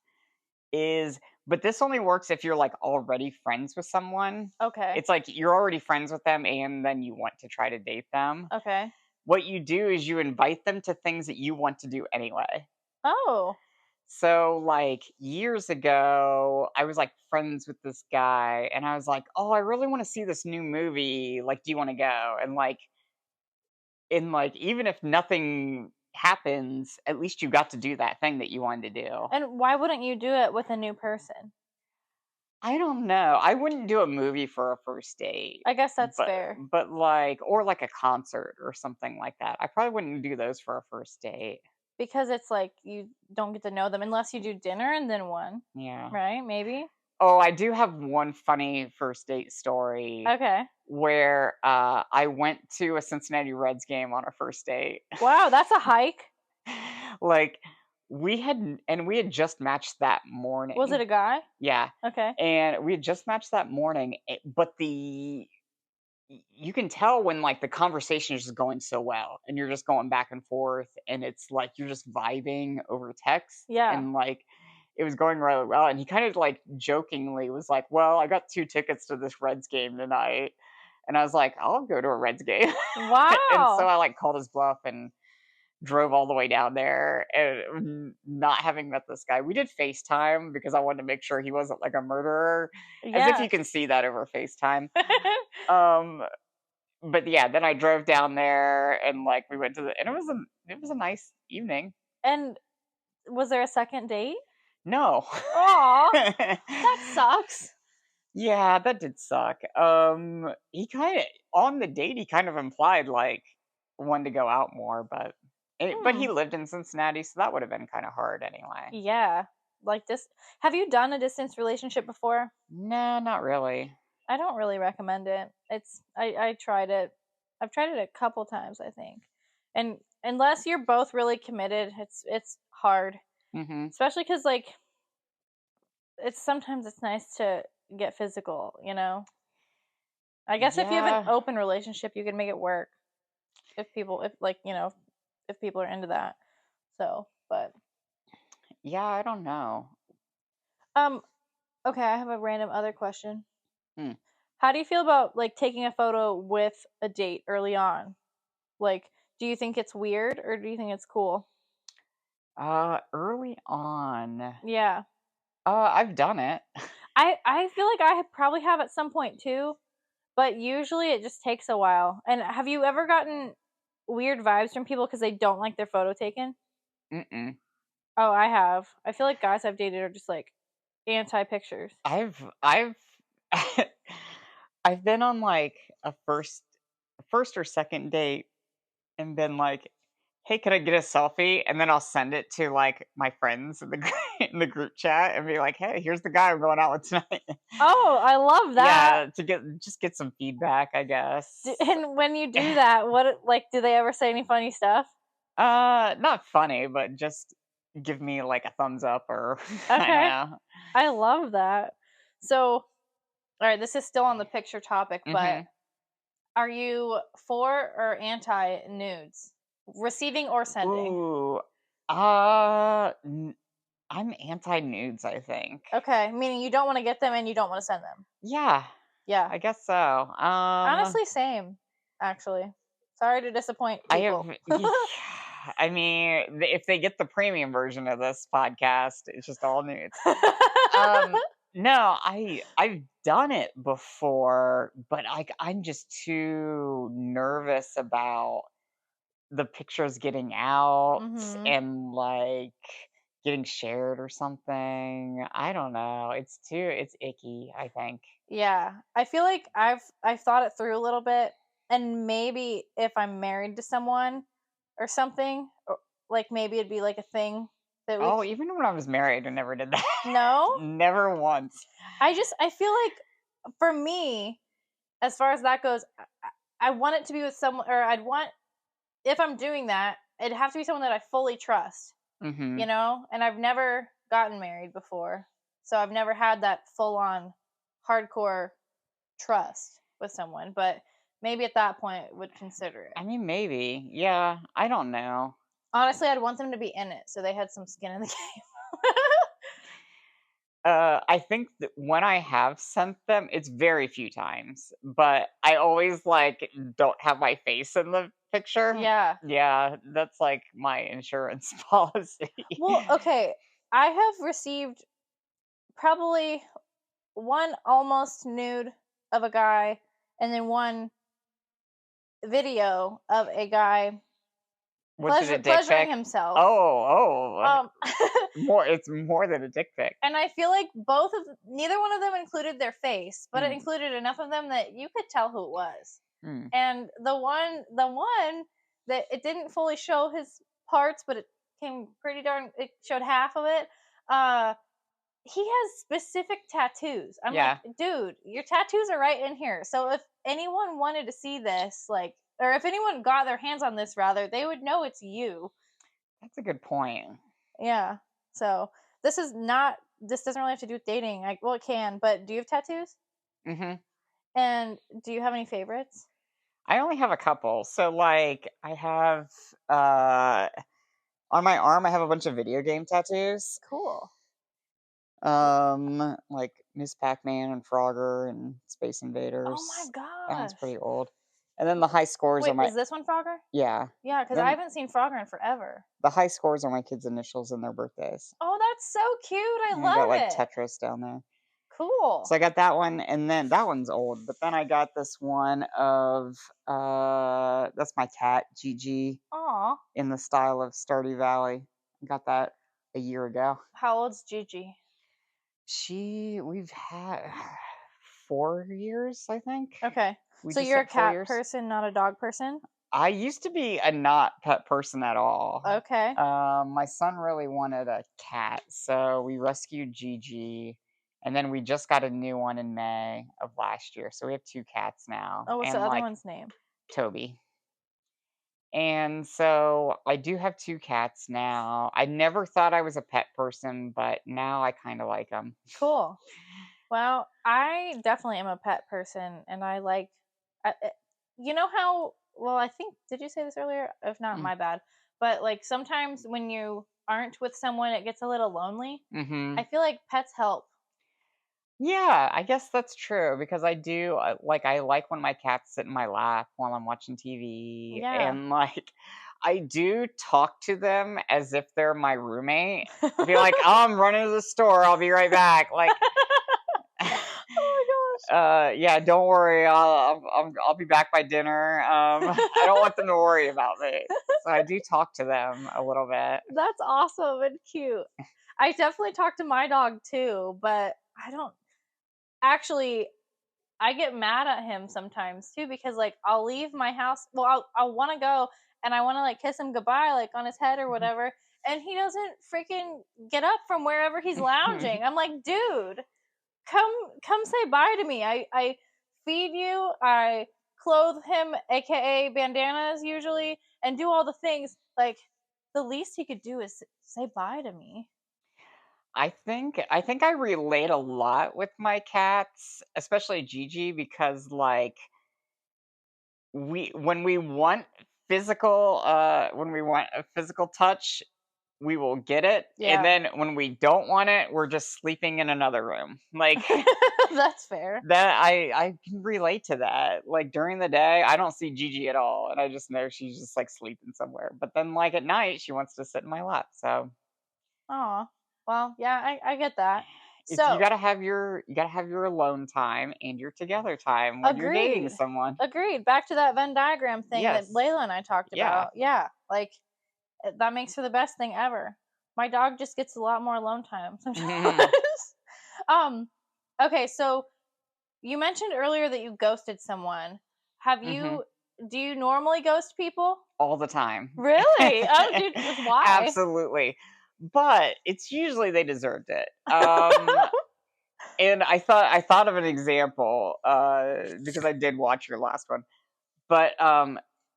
is but this only works if you're like already friends with someone. Okay. It's like you're already friends with them and then you want to try to date them. Okay. What you do is you invite them to things that you want to do anyway. Oh. So, like, years ago, I was, like, friends with this guy, and I was like, "Oh, I really wanna see this new movie, like, do you wanna go?" And, even if nothing happens, at least you got to do that thing that you wanted to do. And why wouldn't you do it with a new person? I don't know, I wouldn't do a movie for a first date, I guess that's but fair or, like, a concert or something like that. I probably wouldn't do those for a first date. because it's like you don't get to know them unless you do dinner and then one, Yeah. right? Maybe. Oh, I do have one funny first date story Okay. where, I went to a Cincinnati Reds game on a first date. Wow, that's a hike. Like, we had just matched that Was it morning. a guy? Yeah, Okay. and we had just matched that morning, but you can tell when, like, the conversation is just going so well, and you're just going back and forth, and it's like you're just vibing over text, Yeah. and, like, it was going really well, and he kind of, like, jokingly was like, "Well, I got 2 tickets to this Reds game tonight," and I was like, "I'll go to a Reds game." And so Wow. I, like, called his bluff and drove all the way down there, and not having met this guy, we did FaceTime because I wanted to make sure he wasn't, like, a murderer, as if you Yes. can see that over FaceTime. Um, but yeah, then I drove down there and like we went to the and it was a nice evening. And was there a second date? No. Aw, that sucks. Yeah, that did suck. He kind of on the date he kind of implied like wanted to go out more, but Hmm. he lived in Cincinnati, so that would have been kind of hard anyway. Yeah. Like this. Have you done a distance relationship before? No, not really. I don't really recommend it. I tried it. I've tried it a couple times, I think. And unless you're both really committed, it's hard. Hmm. Especially cuz like it's sometimes it's nice to get physical, you know? I guess if you have an Yeah, open relationship, you can make it work. If like, if people are into that. So, but yeah, I don't know. um okay, I have a random other question. Hmm. How do you feel about like taking a photo with a date early on? Like, do you think it's weird or do you think it's cool? Early on, Yeah. I've done it. I feel like probably have at some point too, but usually it just takes a while. And have you ever gotten weird vibes from people because they don't like their photo taken? Mm-mm. Oh, I have. I feel like guys I've dated are just like anti pictures. I've I've been on like a first or second date and been like, "Hey, can I get a selfie?" And then I'll send it to, like, my friends in the in the group chat and be like, "Hey, here's the guy I'm going out with tonight." Oh, I love that. Yeah, to get some feedback, I guess. And when you do that, like, do they ever say any funny stuff? Not funny, but just give me, like, a thumbs up or I don't Okay. know. I love that. So, alright, this is still on the picture topic, but Mhm. are you for or anti nudes? Receiving or sending? Ooh, n I'm anti-nudes, I think. Okay, meaning you don't wanna get them and you don't wanna send them. Yeah, Yeah. I guess so. Honestly, same, actually. Sorry to disappoint I have people. I mean, if they get the premium version of this podcast, it's just all nudes. No, I've done it before, but I'm just too nervous about the pictures getting out Mhm. and, like, getting shared or something. I don't know. It's icky, I think. Yeah. I feel like I've thought it through a little bit, and maybe if I'm married to someone or something, or like, maybe it'd be, like, a thing that we Oh, even when I was married, I never did that. No? Never once. I feel like for me, as far as that goes, I want it to be with someone, or I'd want, if I'm doing that, it'd have to be someone that I fully trust, you Mhm. know? And I've never gotten married before. So I've never had that full on hardcore trust with someone, but maybe at that point would consider it. I mean, maybe. Yeah, I don't know. Honestly, I'd want them to be in it so they had some skin in the game. I think that when I have sent them, it's very few times, but I always, like, don't have my face in the picture. Yeah. Yeah, that's, like, my insurance policy. Well, okay. I have received probably one almost nude of a guy, and then one video of a guy Was it a dick pleasuring pic? himself. Oh, Um, it's more than a dick pic. and I feel like neither one of them included their face, but it Mm, included enough of them that you could tell who it was. mm. And the one that it didn't fully show his parts, but it came pretty darn. It showed half of it. Uh, he has specific tattoos. I'm like, Yeah, dude, your tattoos are right in here. So if anyone wanted to see this, like, or if anyone got their hands on this, rather, they would know it's you. that's a good point. Yeah. So this is not. This doesn't really have to do with dating. Like, well, it can. But do you have tattoos? Mhm. And do you have any favorites? I only have a couple. So, like, I have, uh on my arm, I have a bunch of video game tattoos. Cool. Like Miss Pac-Man and Frogger and Space Oh my Invaders. That one's gosh. pretty old. And then the high scores are Wait, my is this one Frogger? yeah. Yeah, because I Then haven't seen Frogger in forever. the high scores are my kids' initials and their birthdays. Oh, that's so cute. I And I got like love it. Tetris down there. Cool. So I got that one, and then that one's old. But then I got this one of that's my cat Gigi Aw. in the style of Stardew Valley. I got that a year ago. How old's Gigi? We've had 4 years, I think. Okay. We So just you're a hit 4 cat years. person, not a dog person? I used to be a not pet person at all. Okay. My son really wanted a cat, so we rescued Gigi, and then we just got a new one in May of last year. So we have 2 cats now, Oh, what's the and other like one's name? Toby. And so I do have 2 cats now. I never thought I was a pet person, but now I kind of like them. Cool. Well, I definitely am a pet person, and I like, you know how, well, I think, did you say this earlier? If not, my bad. But like sometimes when you aren't with someone, it gets a little lonely. Mm-hmm. I feel like pets help. Yeah, I guess that's true because I like when my cats sit in my lap while I'm watching TV, Yeah. and like I do talk to them as if they're my roommate. I'll be like, "Oh, I'm running to the store. I'll be right back." Like, Oh my gosh. yeah, don't worry. I'll be back by dinner. I don't want them to worry about me, so I do talk to them a little bit. That's awesome and cute. I definitely talk to my dog too, but I don't actually, I get mad at him sometimes too because like I'll leave my house. Well, I'll want to go and I want to like kiss him goodbye, like on his head or whatever, and he doesn't freaking get up from wherever he's lounging. I'm like, dude, come say bye to me. I feed you, I clothe him, aka bandanas usually, and do all the things. Like, the least he could do is say bye to me. I think I relate a lot with my cats, especially Gigi, because like we when we want when we want a physical touch, we will get it. And Yeah. then when we don't want it, we're just sleeping in another room. Like That's fair. that I can relate to that. Like during the day, I don't see Gigi at all, and I just know she's just like sleeping somewhere. But then like at night, she wants to sit in my lap. So Oh, well, yeah, I get that. it's So, you gotta have your alone time and your together time when you're dating agreed. someone. Agreed. Back to that Venn diagram thing that Yes. Layla and I talked Yeah. about. Yeah, like that makes for the best thing ever. My dog just gets a lot more alone time sometimes. um, okay, so you mentioned earlier that you ghosted someone. Have you? Do you normally ghost people? All the time. Really? Oh, dude, why? Absolutely. But it's usually they deserved it. And I thought of an example because I did watch your last one. But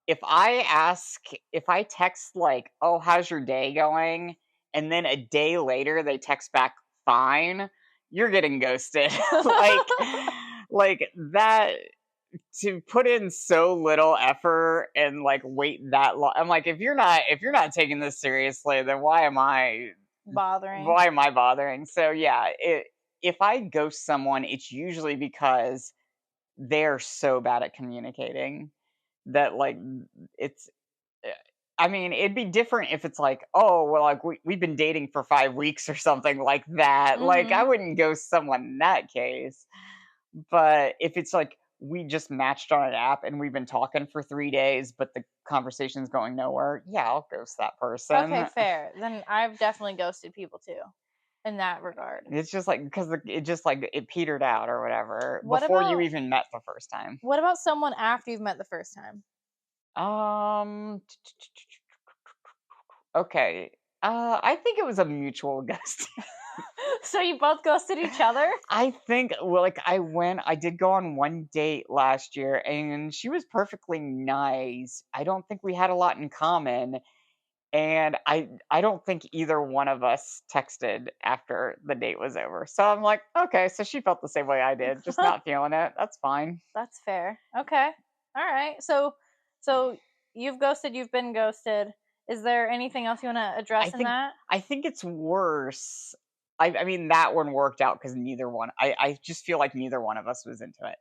if I text like, "Oh, how's your day going?" and then a day later they text back, "Fine," you're getting ghosted. like that to put in so little effort and like wait that long. I'm like, if you're not taking this seriously, then Bothering. why am I bothering? So yeah, if I ghost someone, it's usually because they're so bad at communicating that like it's eh, I mean, it'd be different if it's like, oh, well, like we've been dating for 5 weeks or something like that. Like, I Mhm. wouldn't ghost someone in that case. But if it's like we just matched on an app and we've been talking for 3 days, but the conversation's going nowhere, yeah, I'll ghost that Okay, person. fair. Then I've definitely ghosted people too, in that regard. It's just like because it just like it petered out or whatever What before you about even met the first time. what about someone after you've met the first time? Um, okay. I think it was a mutual ghost. So you both ghosted each other? I think, well, like I did go on one date last year and she was perfectly nice. I don't think we had a lot in common. And I don't think either one of us texted after the date was over. So I'm like, okay, so she felt the same way I did, just not feeling it. That's fine. That's fair. Okay. All right. So you've ghosted, you've been ghosted. Is there anything else you want to I address in think that? I think it's worse. I mean that one worked out because neither one. I just feel like neither one of us was into it.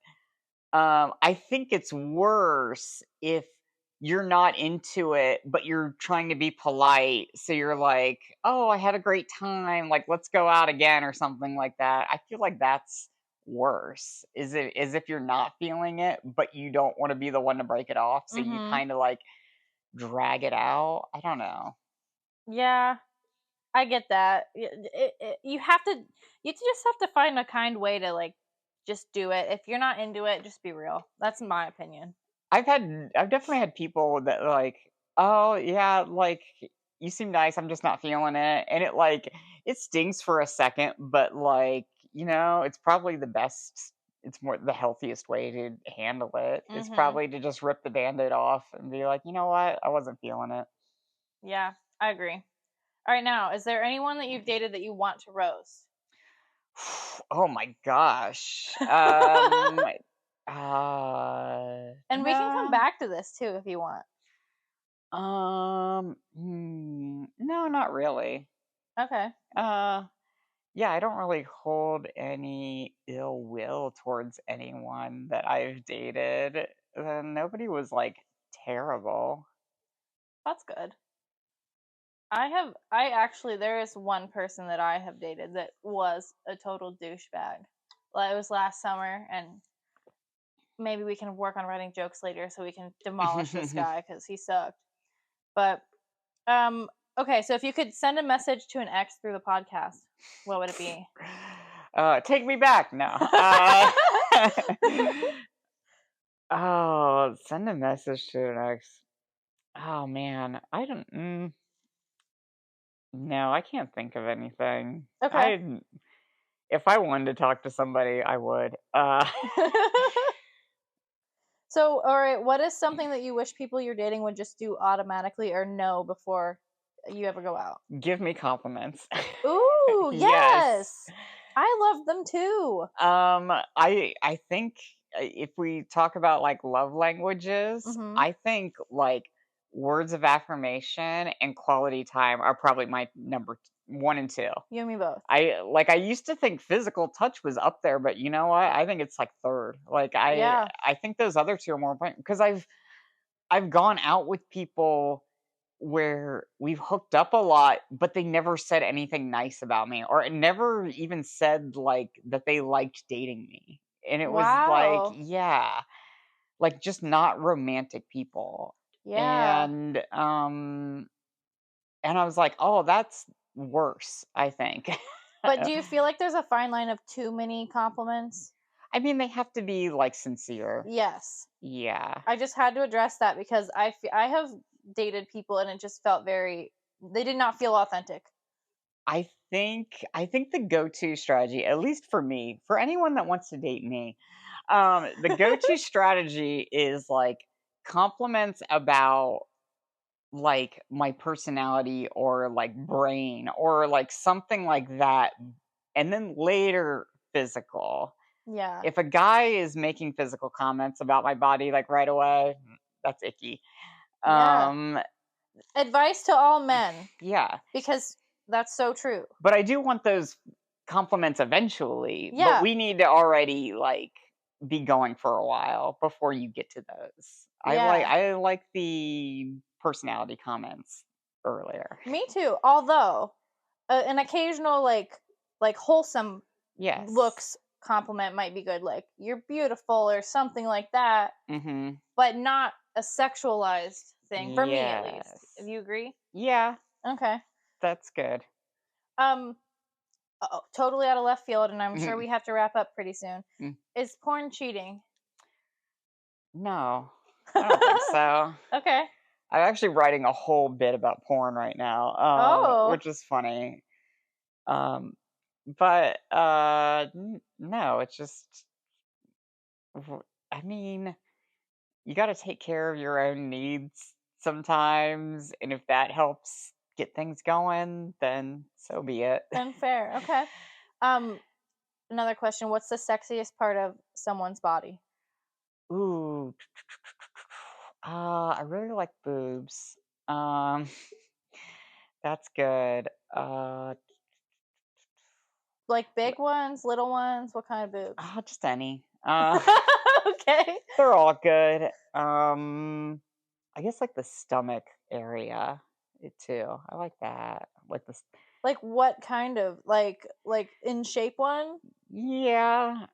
I think it's worse if you're not into it, but you're trying to be polite. So you're like, "Oh, I had a great time. Like, let's go out again," or something like that. I feel like that's worse. Is if you're not feeling it, but you don't want to be the one to break it off. So you Mhm. kind of like drag it out. I don't know. Yeah, I get that. You just have to find a kind way to like just do it. If you're not into it, just be real. That's my opinion. I've definitely had people that like, "Oh, yeah, like you seem nice, I'm just not feeling it." And it stings for a second, but like, it's probably it's more the healthiest way to handle it. It's Mhm. probably to just rip the band-aid off and be like, "You know what? I wasn't feeling it." Yeah, I agree. All right, now, is there anyone that you've dated that you want to roast? Oh my gosh. And we can come No. back to this too if you want. No, not really. Okay. Uh Yeah, I don't really hold any ill will towards anyone that I've dated. Nobody was like terrible. That's good. I actually, there is one person that I have dated that was a total douchebag. Well, it was last summer, and maybe we can work on writing jokes later so we can demolish this guy because he sucked. But, um, okay, so if you could send a message to an ex through the podcast, what would it be? Take me back now. Oh, send a message to an ex. Oh man, I don't. No, I can't think of anything. Okay. If I wanted to talk to somebody, I would. So, all right, what is something that you wish people you're dating would just do automatically or know before you ever go out? Give me compliments. Ooh, Yes. yes. I love them too. I think if we talk about like love languages, Mhm. I think like words of affirmation and quality time are probably my one and two. You and me both. I used to think physical touch was up there, but you know what? I think it's like third. Like Yeah. I think those other two are more important because I've gone out with people where we've hooked up a lot, but they never said anything nice about me or never even said like that they liked dating me. And it was like, Wow. yeah, like just not romantic people. Yeah. And I was like, "Oh, that's worse, I think." But do you feel like there's a fine line of too many compliments? I mean, they have to be like sincere. Yes. Yeah. I just had to address that because I have dated people and it just felt very they did not feel authentic. I think the go-to strategy, at least for me, for anyone that wants to date me, the go-to strategy is like compliments about like my personality or like brain or like something like that, and then later physical. Yeah. If a guy is making physical comments about my body like right away, that's icky. Yeah. Um, Advice to all men yeah. because that's so true. But I do want those compliments eventually, but Yeah. we need to already like be going for a while before you get to those. Yeah. I like the personality comments earlier. Me too. Although an occasional like wholesome Yes. looks compliment might be good, like you're beautiful or something like that, Mhm. but not a sexualized thing for me at least. Yes. Do you agree? Yeah, Okay. that's good. Um totally out of left field and I'm sure Mhm. we have to wrap up pretty soon. Mm. Is porn cheating? No, I don't think so. Okay. I'm actually writing a whole bit about porn right now, Oh. which is funny. Um, but no, it's just I mean, you got to take care of your own needs sometimes, and if that helps get things going, then so be it. Then fair. Okay. Um Another question, what's the sexiest part of someone's body? Ooh, I really like boobs. Um, that's good. Like big ones, little ones, what kind of boobs? Just any. Okay. They're all good. I guess like the stomach area, too. I like that. Like this. Like what kind of like in shape one? Yeah.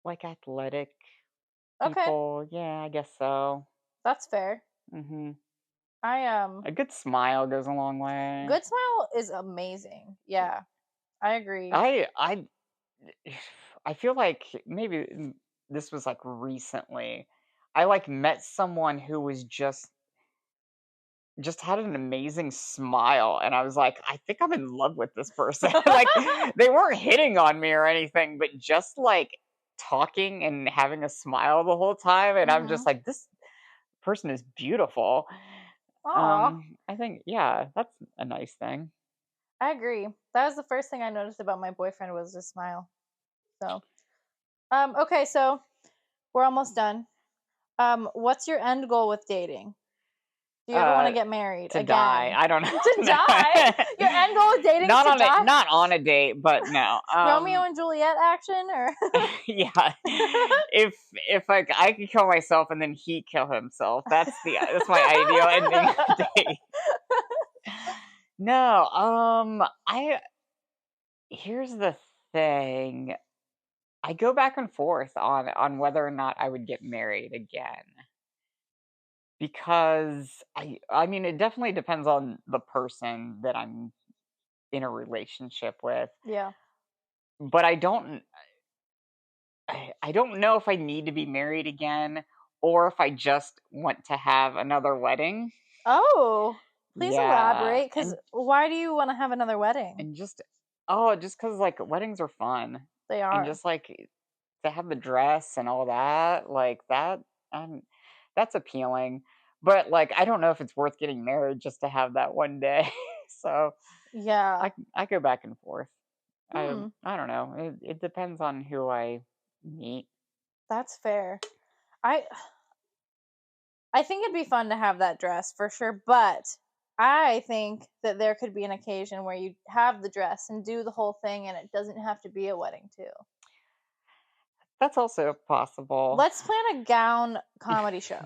Like athletic Okay, people. Yeah, I guess so. that's fair. Hmm. I A good smile goes a long way. good smile is amazing. Yeah, I agree. I I feel like maybe this was like recently. I like met someone who was just had an amazing smile, and I was like, I think I'm in love with this person. Like they weren't hitting on me or anything, but just like talking and having a smile the whole time, and I'm just Mhm. like, this person is beautiful. Aw, I think yeah, that's a nice thing. I agree. That was the first thing I noticed about my boyfriend was his smile. So, okay, so we're almost done. What's your end goal with dating? Do you ever want to Uh, get married to die. again? I don't know. To die? Your end goal with dating is Not to on a die? not on a date, but no. Romeo and Juliet action or Yeah. If like I could kill myself and then he kill himself, that's my ideal ending of a date. No, I here's the thing. I go back and forth on whether or not I would get married again because I mean it definitely depends on the person that I'm in a relationship with. Yeah. But I don't know if I need to be married again or if I just want to have another wedding. Oh, please Yeah, elaborate, because why do you want to have another wedding? and just because like weddings are fun, They and are. just like to have the dress and all that, like that, um, that's appealing. But like, I don't know if it's worth getting married just to have that one day. So Yeah. I go back and forth. Hmm. I don't know. It depends on who I meet. That's fair. I I think it'd be fun to have that dress for sure, but I think that there could be an occasion where you have the dress and do the whole thing and it doesn't have to be a wedding too. That's also possible. Let's plan a gown comedy show.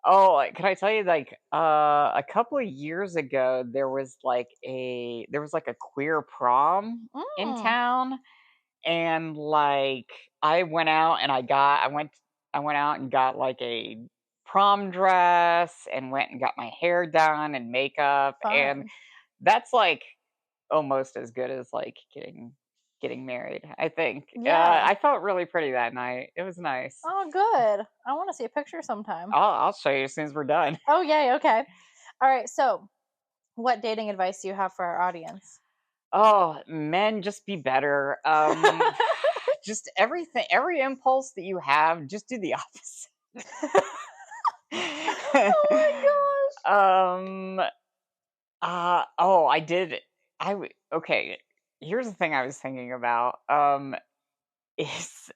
Oh, can I tell you, like, a couple of years ago, there was like a queer prom in Mm, town, and like I went out and got like a prom dress and went and got my hair done and makeup, and fun. that's like almost as good as like getting married, I think. Yeah. I felt really pretty that night. It was nice. Oh, good. I want to see a picture sometime. I'll show you as soon as we're done. Oh, yay. Okay. All right. So, what dating advice do you have for our audience? Oh, men, just be better. Just every impulse that you have, just do the opposite. Oh my gosh. um. Oh, I did. Okay. Here's the thing I was thinking about. Is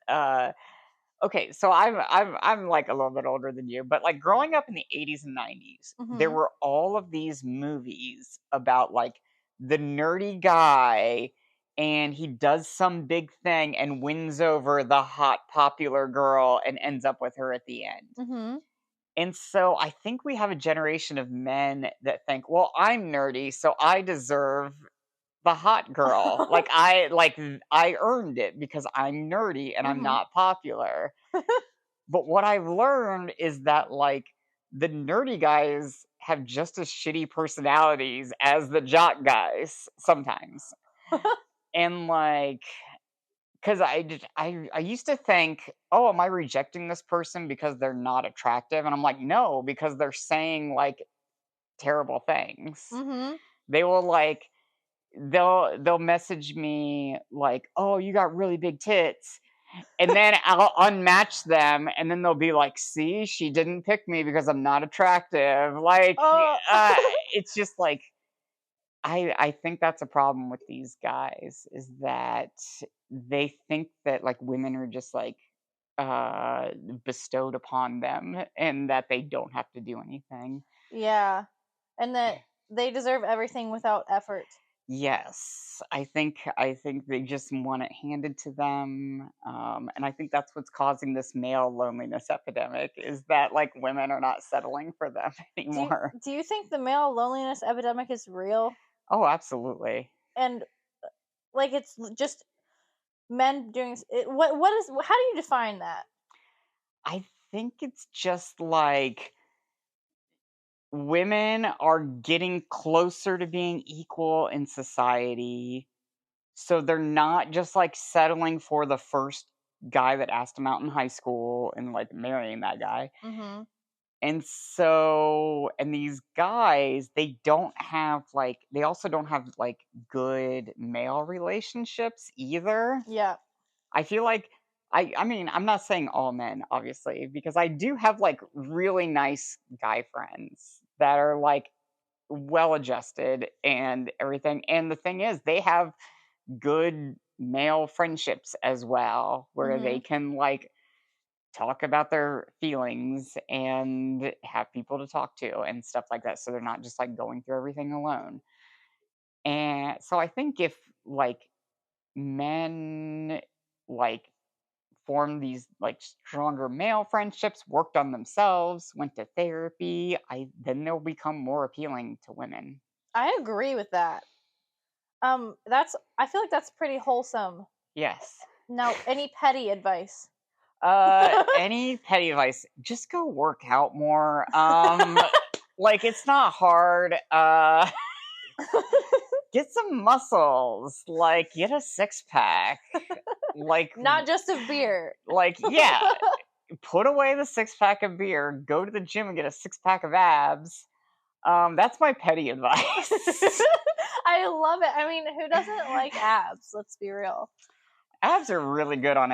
Okay, so I'm like a little bit older than you, but like growing up in the 80s and 90s, there Mm-hmm. were all of these movies about like the nerdy guy, and he does some big thing and wins over the hot popular girl and ends up with her at the end. Mm-hmm. And so I think we have a generation of men that think, "Well, I'm nerdy, so I deserve the hot girl. I earned it because I'm nerdy and I'm Mm-hmm. not popular." But what I've learned is that, like, the nerdy guys have just as shitty personalities as the jock guys sometimes. And, like, because I used to think, "Oh, am I rejecting this person because they're not attractive?" And I'm like, "No, because they're saying, like, terrible things." Mm-hmm. They will, like they'll message me like, "Oh, you got really big tits." And then I'll unmatch them, and then they'll be like, "See, she didn't pick me because I'm not attractive." Like, Oh. uh, it's just like I think that's a problem with these guys is that they think that like women are just like uh bestowed upon them and that they don't have to do anything. Yeah. And that they deserve everything without effort. Yes, I think they just want it handed to them, and I think that's what's causing this male loneliness epidemic is that like women are not settling for them Do you, anymore. do you think the male loneliness epidemic is real? Oh, absolutely. And like it's just men doing it, what is, how do you define that? I think it's just like women are getting closer to being equal in society, so they're not just like settling for the first guy that asked them out in high school and like marrying that guy. Mm-hmm. And so and these guys, they also don't have, like, good male relationships either. Yeah. I feel like I mean, I'm not saying all men, obviously, because I do have, like, really nice guy friends that are, like, well-adjusted and everything, and the thing is, they have good male friendships as well, where Mm-hmm. they can, like, talk about their feelings and have people to talk to and stuff like that so they're not just like going through everything alone. And so I think if like men like form these like stronger male friendships, worked on themselves, went to therapy, I then they'll become more appealing to women. I agree with that. That's, I feel like that's pretty wholesome. Yes. Now, any petty advice? Any petty advice, just go work out more. Like it's not hard. Get some muscles, like get a six pack, like Not just of beer. yeah, put away the 6-pack of beer, go to the gym and get a 6-pack of abs. That's my petty advice. I love it. I mean, who doesn't like abs? Let's be real. Abs are really good on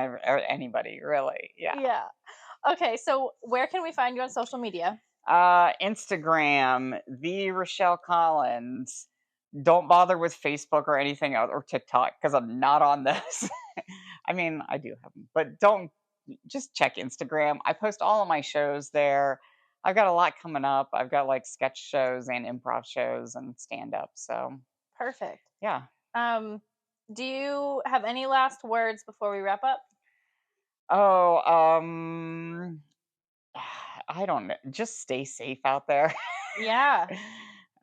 anybody, really. Yeah. Yeah. Okay, so where can we find you on social media? Instagram, the Rochelle Collins. Don't bother with Facebook or anything else or TikTok because I'm not on those. I mean, I do have them, but don't just check Instagram. I post all of my shows there. I've got a lot coming up. I've got like sketch shows and improv shows and stand up. So, Perfect. yeah. Do you have any last words before we wrap up? Oh, I don't know. Just stay safe out there. Yeah.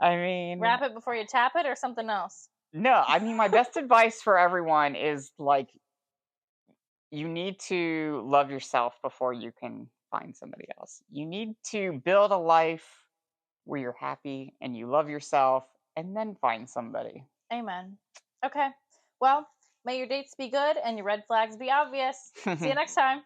I mean, Wrap it before you tap it or something else? no, I mean, my best advice for everyone is like, you need to love yourself before you can find somebody else. You need to build a life where you're happy and you love yourself and then find somebody. Amen. Okay. Well, may your dates be good and your red flags be obvious. See you next time.